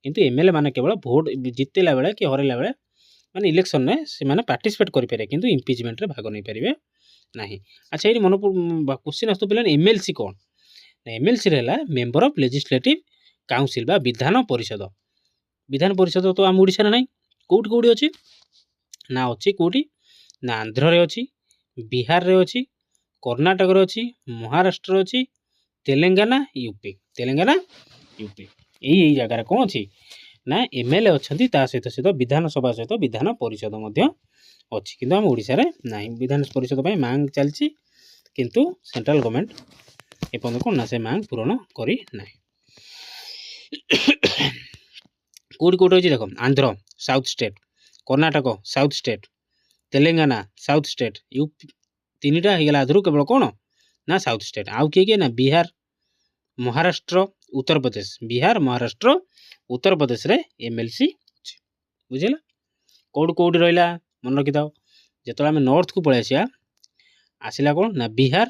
କିନ୍ତୁ ଏମଏଲଏ ମାନେ କେବଳ ଭୋଟ ଜିତିଲା ବେଳେ କି ହରାଇଲା ବେଳେ ମାନେ ଇଲେକ୍ସନରେ ସେମାନେ ପାର୍ଟିସିପେଟ୍ କରିପାରିବେ କିନ୍ତୁ ଇମ୍ପିଚମେଣ୍ଟରେ ଭାଗ ନେଇପାରିବେ ନାହିଁ। ଆଚ୍ଛା ଏଇଠି ମନେ କ୍ୱେଶ୍ଚିନ୍ ଆସୁଥିବ ପିଲାମାନେ ଏମଏଲସି କ'ଣ? ଏମଏଲସିରେ ହେଲା ମେମ୍ବର ଅଫ୍ ଲେଜିସ୍ଲେଟିଭ୍ କାଉନସିଲ୍ ବା ବିଧାନ ପରିଷଦ। ବିଧାନ ପରିଷଦ ତ ଆମ ଓଡ଼ିଶାରେ ନାହିଁ, କେଉଁଠି ଅଛି ନା ଅଛି କେଉଁଠି ନା ଆନ୍ଧ୍ରରେ ଅଛି, ବିହାରରେ ଅଛି, କର୍ଣ୍ଣାଟକରେ ଅଛି, ମହାରାଷ୍ଟ୍ରରେ ଅଛି, ତେଲେଙ୍ଗାନା ୟୁପି ଏଇ ଜାଗାରେ କ'ଣ ଅଛି ନା ଏମଏଲଏ ଅଛନ୍ତି, ତା ସହିତ ବିଧାନସଭା ସହିତ ବିଧାନ ପରିଷଦ ମଧ୍ୟ ଅଛି, କିନ୍ତୁ ଆମ ଓଡ଼ିଶାରେ ନାହିଁ। ବିଧାନ ପରିଷଦ ପାଇଁ ମାଙ୍ଗ ଚାଲିଛି କିନ୍ତୁ ସେଣ୍ଟ୍ରାଲ ଗଭର୍ଣ୍ଣମେଣ୍ଟ ଏପର୍ଯ୍ୟନ୍ତ କ'ଣ ନା ସେ ମାଙ୍ଗ ପୂରଣ କରି ନାହିଁ। କେଉଁଠି ଅଛି ଦେଖ, Andhra south state, Karnataka south state, Telangana south state, UP ତିନିଟା ହେଇଗଲା ଆଧରୁ କେବଳ କ'ଣ ନା ସାଉଥ୍ ଷ୍ଟେଟ୍। ଆଉ କିଏ ନା ବିହାର, ମହାରାଷ୍ଟ୍ର, ଉତ୍ତରପ୍ରଦେଶ। ବିହାର, ମହାରାଷ୍ଟ୍ର, ଉତ୍ତରପ୍ରଦେଶରେ ଏମଏଲସି ଅଛି। ବୁଝିଲା? କେଉଁଠି ରହିଲା ମନେ ରଖିଥାଉ। ଯେତେବେଳେ ଆମେ ନର୍ଥକୁ ପଳେଇ ଆସିଲା କ'ଣ ନା ବିହାର,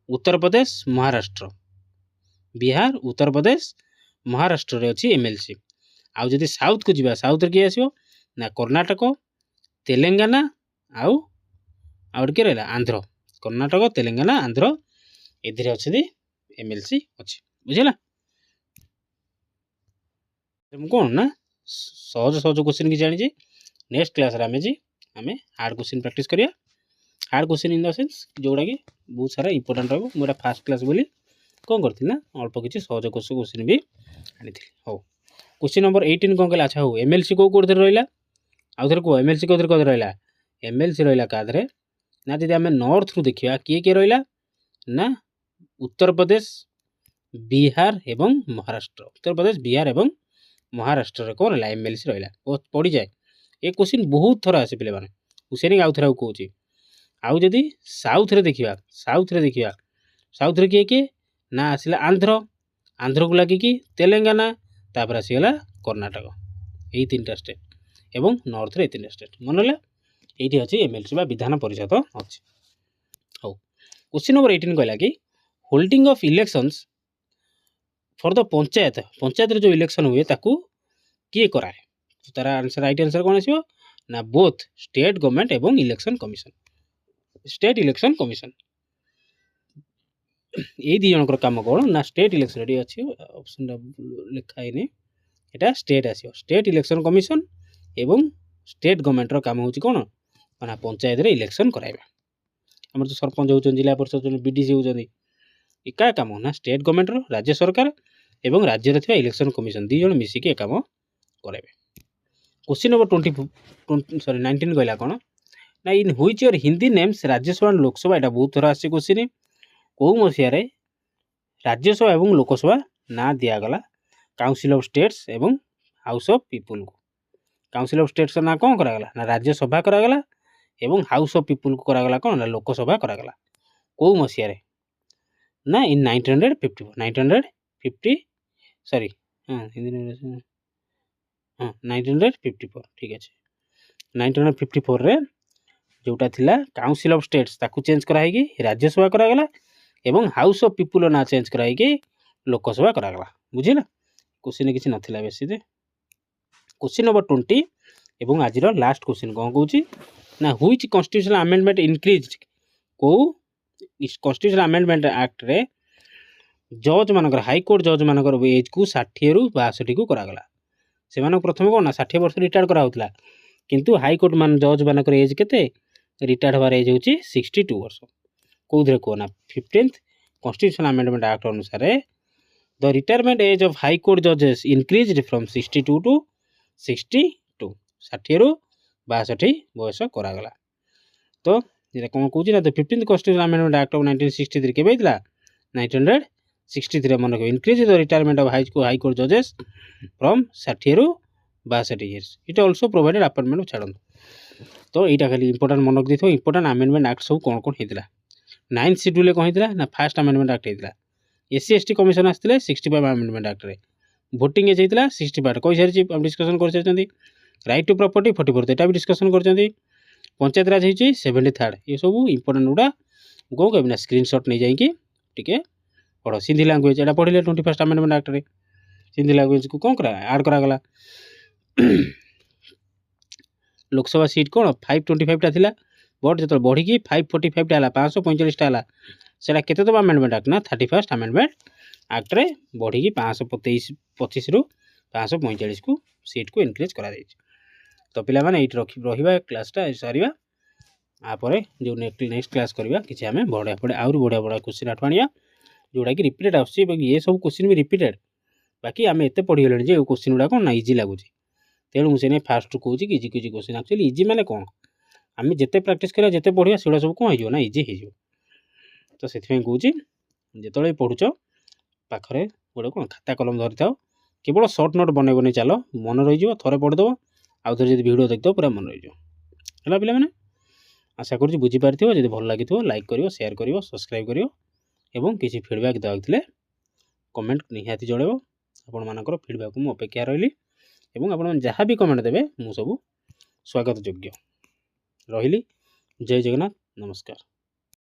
ଉତ୍ତରପ୍ରଦେଶ, ମହାରାଷ୍ଟ୍ର। ବିହାର, ଉତ୍ତରପ୍ରଦେଶ, ମହାରାଷ୍ଟ୍ରରେ ଅଛି ଏମଏଲସି। ଆଉ ଯଦି ସାଉଥକୁ ଯିବା, ସାଉଥରେ କିଏ ଆସିବ ନା କର୍ଣ୍ଣାଟକ, ତେଲେଙ୍ଗାନା ଆଉ ଗୋଟେ କିଏ ରହିଲା ଆନ୍ଧ୍ର। କର୍ଣ୍ଣାଟକ, ତେଲେଙ୍ଗାନା, ଆନ୍ଧ୍ର ଏଥିରେ ଅଛନ୍ତି ଏମଏଲସି ଅଛି। ବୁଝିଲା? ମୁଁ କ'ଣ ନା ସହଜ କ୍ୱେଶ୍ଚିନ୍ କିଛି ଜାଣିଛି। ନେକ୍ସଟ କ୍ଲାସ୍ରେ ଆମେ ହାର୍ଡ଼ କ୍ୱେଶ୍ଚିନ୍ ପ୍ରାକ୍ଟିସ୍ କରିବା। Hard question in the sense ଯେଉଁଟାକି ବହୁତ ସାରା ଇମ୍ପୋର୍ଟାଣ୍ଟ ରହିବ। ମୁଁ ଏଇଟା ଫାଷ୍ଟ କ୍ଲାସ୍ ବୋଲି କ'ଣ କରିଥିଲି ନା ଅଳ୍ପ କିଛି ସହଜ କ୍ୱେଶ୍ଚିନ୍ ବି ଆଣିଥିଲି। ହଉ, କ୍ୱେଶ୍ଚିନ୍ ନମ୍ବର 18 କ'ଣ କହିଲା? ଆଚ୍ଛା ହଉ, ଏମଏଲସି କେଉଁଥିରେ ରହିଲା? ଆଉ ଥରେ କୁହ, ଏମଏଲସି କେଉଁଥିରେ ରହିଲା? ଏମଏଲସି ରହିଲା କାହାଥିରେ ନା ଯଦି ଆମେ ନର୍ଥରୁ ଦେଖିବା କିଏ ରହିଲା ନା ଉତ୍ତରପ୍ରଦେଶ, ବିହାର ଏବଂ ମହାରାଷ୍ଟ୍ର। ଉତ୍ତରପ୍ରଦେଶ, ବିହାର ଏବଂ ମହାରାଷ୍ଟ୍ରରେ କ'ଣ ରହିଲା ଏମଏଲସି ରହିଲା। ପଡ଼ିଯାଏ ଏ କ୍ୱେଶ୍ଚିନ୍ ବହୁତ ଥର ଆସେ ପିଲାମାନେ। କ୍ୱେଶ୍ଚିନ୍ ଆଉ ଥରେ କହୁଛି। ଆଉ ଯଦି ସାଉଥରେ ଦେଖିବା, ସାଉଥରେ କିଏ ନା ଆସିଲା ଆନ୍ଧ୍ରକୁ ଲାଗିକି ତେଲେଙ୍ଗାନା, ତାପରେ ଆସିଗଲା କର୍ଣ୍ଣାଟକ। ଏଇ ତିନିଟା ଷ୍ଟେଟ୍ ଏବଂ ନର୍ଥରେ ଏଇ ତିନିଟା ଷ୍ଟେଟ୍। ମନେ ହେଲା ଏଇଠି ଅଛି ଏମଏଲସି ବା ବିଧାନ ପରିଷଦ ଅଛି। ହଉ, କ୍ୱେଶ୍ଚିନ୍ ନମ୍ବର 18 କହିଲା କି holding of elections for the ପଞ୍ଚାୟତରେ ଯେଉଁ ଇଲେକ୍ସନ୍ ହୁଏ ତାକୁ କିଏ କରାଏ? ତାର ରାଇଟ୍ ଆନ୍ସର କ'ଣ ଆସିବ ନା ବୋଥ୍ ଷ୍ଟେଟ୍ ଗଭର୍ଣ୍ଣମେଣ୍ଟ ଏବଂ election commission. State election commission ଏଇ ଦୁଇ ଜଣଙ୍କର କାମ କ'ଣ ନା ଷ୍ଟେଟ୍ ଇଲେକ୍ସନ୍। ଏଠି ଅଛି ଅପସନ୍ଟା ଲେଖା ହେଇନି, এটা ଷ୍ଟେଟ୍ ଆସିବ। ଷ୍ଟେଟ୍ ଇଲେକ୍ସନ୍ କମିଶନ ଏବଂ ଷ୍ଟେଟ୍ ଗଭର୍ଣ୍ଣମେଣ୍ଟର କାମ ହେଉଛି କ'ଣ ନା ପଞ୍ଚାୟତରେ ଇଲେକ୍ସନ୍ କରାଇବା। ଆମର ତ ସରପଞ୍ଚ ହେଉଛନ୍ତି, ଜିଲ୍ଲା ପରିଷଦ ହେଉଛନ୍ତି, ବିଡିସି ହେଉଛନ୍ତି, ଏକା କାମ ନା ଷ୍ଟେଟ୍ ଗଭର୍ଣ୍ଣମେଣ୍ଟର, ରାଜ୍ୟ ସରକାର ଏବଂ ରାଜ୍ୟରେ ଥିବା ଇଲେକ୍ସନ୍ କମିଶନ ଦୁଇ ଜଣ ମିଶିକି ଏ କାମ କରାଇବେ। କ୍ୱେଶ୍ଚିନ୍ ନମ୍ବର 19 କହିଲା କ'ଣ ନା in which year Hindi names Rajya Sabha and Lok Sabha. ଏଇଟା ବହୁତ ଥର ଆସିଛି କ୍ୱେଶ୍ଚିନ୍। କେଉଁ ମସିହାରେ ରାଜ୍ୟସଭା ଏବଂ ଲୋକସଭା ନାଁ ଦିଆଗଲା କାଉନସିଲ୍ ଅଫ୍ ଷ୍ଟେଟ୍ସ ଏବଂ ହାଉସ୍ ଅଫ୍ ପିପୁଲକୁ? କାଉନସିଲ୍ ଅଫ୍ ଷ୍ଟେଟ୍ସର ନାଁ କ'ଣ କରାଗଲା ନା ରାଜ୍ୟସଭା କରାଗଲା ଏବଂ ହାଉସ୍ ଅଫ୍ ପିପୁଲକୁ କରାଗଲା କ'ଣ ନା ଲୋକସଭା କରାଗଲା। କେଉଁ ମସିହାରେ ନା ଇନ୍ 1954 ଠିକ୍ ଅଛି। 1954ରେ ଯେଉଁଟା ଥିଲା କାଉନସିଲ୍ ଅଫ୍ ଷ୍ଟେଟ୍ସ ତାକୁ ଚେଞ୍ଜ କରାହେଇକି ରାଜ୍ୟସଭା କରାଗଲା ଏବଂ ହାଉସ୍ ଅଫ୍ ପିପୁଲର ନାଁ ଚେଞ୍ଜ କରାହେଇକି ଲୋକସଭା କରାଗଲା। ବୁଝିଲା? କ୍ୱେଶ୍ଚିନ୍ କିଛି ନଥିଲା ବେଶୀରେ। କ୍ୱେଶ୍ଚିନ୍ ନମ୍ବର 20 ଏବଂ ଆଜିର ଲାଷ୍ଟ କ୍ୱେଶ୍ଚିନ୍ କ'ଣ କହୁଛି ନା ହୁଇଚ୍ କନଷ୍ଟିଟ୍ୟୁସନାଲ ଆମେଣ୍ଡମେଣ୍ଟ ଇନକ୍ରିଜ୍। କେଉଁ କନଷ୍ଟିଟ୍ୟୁସନାଲ ଆମେଣ୍ଡମେଣ୍ଟ ଆକ୍ଟରେ ଜଜ୍ ମାନଙ୍କର ହାଇକୋର୍ଟ ଜଜ୍ ମାନଙ୍କର ଏଜ୍କୁ 60ରୁ 62କୁ କରାଗଲା। ସେମାନଙ୍କୁ ପ୍ରଥମେ କ'ଣ ନା 60 ବର୍ଷ ରିଟାୟାର୍ଡ କରାହେଉଥିଲା, କିନ୍ତୁ ହାଇକୋର୍ଟ ଜଜ୍ ମାନଙ୍କର ଏଜ୍ କେତେ ରିଟାୟାର୍ଡ ହେବାର ଏଜ୍ ହେଉଛି 62 ବର୍ଷ। କେଉଁଥିରେ କୁହ ନା 15th କନଷ୍ଟିଟ୍ୟୁସନାଲ ଆମେଣ୍ଡମେଣ୍ଟ ଆକ୍ଟ ଅନୁସାରେ the retirement age of high court ଜଜେସ୍ ଇନକ୍ରିଜ୍ଡ ଫ୍ରମ୍ 62 ଟୁ 62। 60ରୁ 62 ବୟସ କରାଗଲା। ତ ଏଇଟା କ'ଣ କହୁଛି ନା 15th constitutional amendment act of 1963 କେବେ ହେଇଥିଲା 1963 ମନେ ରଖିବ। Increase the retirement of high court ଜଜେସ୍ ଫ୍ରମ୍ 60ରୁ 62 years. It also provided appointment ଛାଡ଼ନ୍ତୁ। ତ ଏଇଟା ଖାଲି ଇମ୍ପୋର୍ଟାଣ୍ଟ ମନେ ରଖିଦେଇଥିବ। ଇମ୍ପୋର୍ଟାଣ୍ଟ ଆମେଣ୍ଡମେଣ୍ଟ ଆକ୍ଟ ସବୁ କ'ଣ ହେଇଥିଲା। 9th ସିଡ୍ୟୁଲରେ କ'ଣ ହେଇଥିଲା ନା ଫାର୍ଷ୍ଟ ଆମେଣ୍ଡମେଣ୍ଟ ଆକ୍ଟ ହେଇଥିଲା। SC/ST କମିଶନ ଆସିଥିଲେ 65 ଆମେଣ୍ଡମେଣ୍ଟ ଆକ୍ଟରେ। ଭୋଟିଂ ଏଜ୍ ହେଇଥିଲା 65 କହିସାରିଛି, ଡିସ୍କସନ୍ କରିସାରିଛନ୍ତି। ରାଇଟ୍ ଟୁ ପ୍ରପର୍ଟି 44 ଏଟା ବି ଡିସ୍କସନ୍ କରିଛନ୍ତି। पंचायत राज होती 73rd ये सब इंपोर्टेंट गुड़ा कौन कहना स्क्रीनशॉट नहीं जाइए टिके पढ़ सिंधी लैंग्वेज एटा पढ़िले 21st अमेंडमेंट एक्ट रे सिंधी लैंग्वेज को कौन करा ऐड करागला लोकसभा सीट कौन 525 टा थिला बट जो बढ़ी 545 टा 545 टा सेटा केते दबा अमेंडमेंट एक्ट ना 31st अमेंडमेंट एक्ट रे बढ़ी 525 रु 545 को सीट को इनक्रीज करा जायछि तो पिला माने एट रहिबा क्लासटा सारिबा आपर जो नेक्स्ट क्लास करवा किसी आम बढ़िया पड़े आउर बढ़िया बढ़िया क्वेश्चन आठवाणिया जोड़ा कि रिपीटेड आसुच्छी ये सब क्वेश्चन भी रिपीटेड बाकी आम एत पढ़ीगले जे क्वेश्चन गुड़ा कौन ना इजी लगुच तेणु मुझे फास्ट कहूँ कि इजी किसी क्वेश्चन एक्चुअली इजी माने कौन आम जिते प्राक्ट करा जिते पढ़ा से सब कौन हो ना इजी हो तो से कहूँ जो पढ़ुच पाखे गोटे कौन खाता कलम धरी था केवल सर्ट नोट बन बन चल मन रही थे पढ़ीद आउ थे जो भिडियो देखिद पूरा मन रही है पे आशा करुँच बुझीपार जब भल लगी लाइक करो शेयर करो सब्सक्राइब करो एवं किसी फीडबैक देवाक कमेंट निहाती जड़ेब आपण मानकर फीडबैक को अपेक्षा रही एवं आपण जहाँ भी कमेंट देवे मु सब स्वागत योग्य रही जय जगन्नाथ नमस्कार।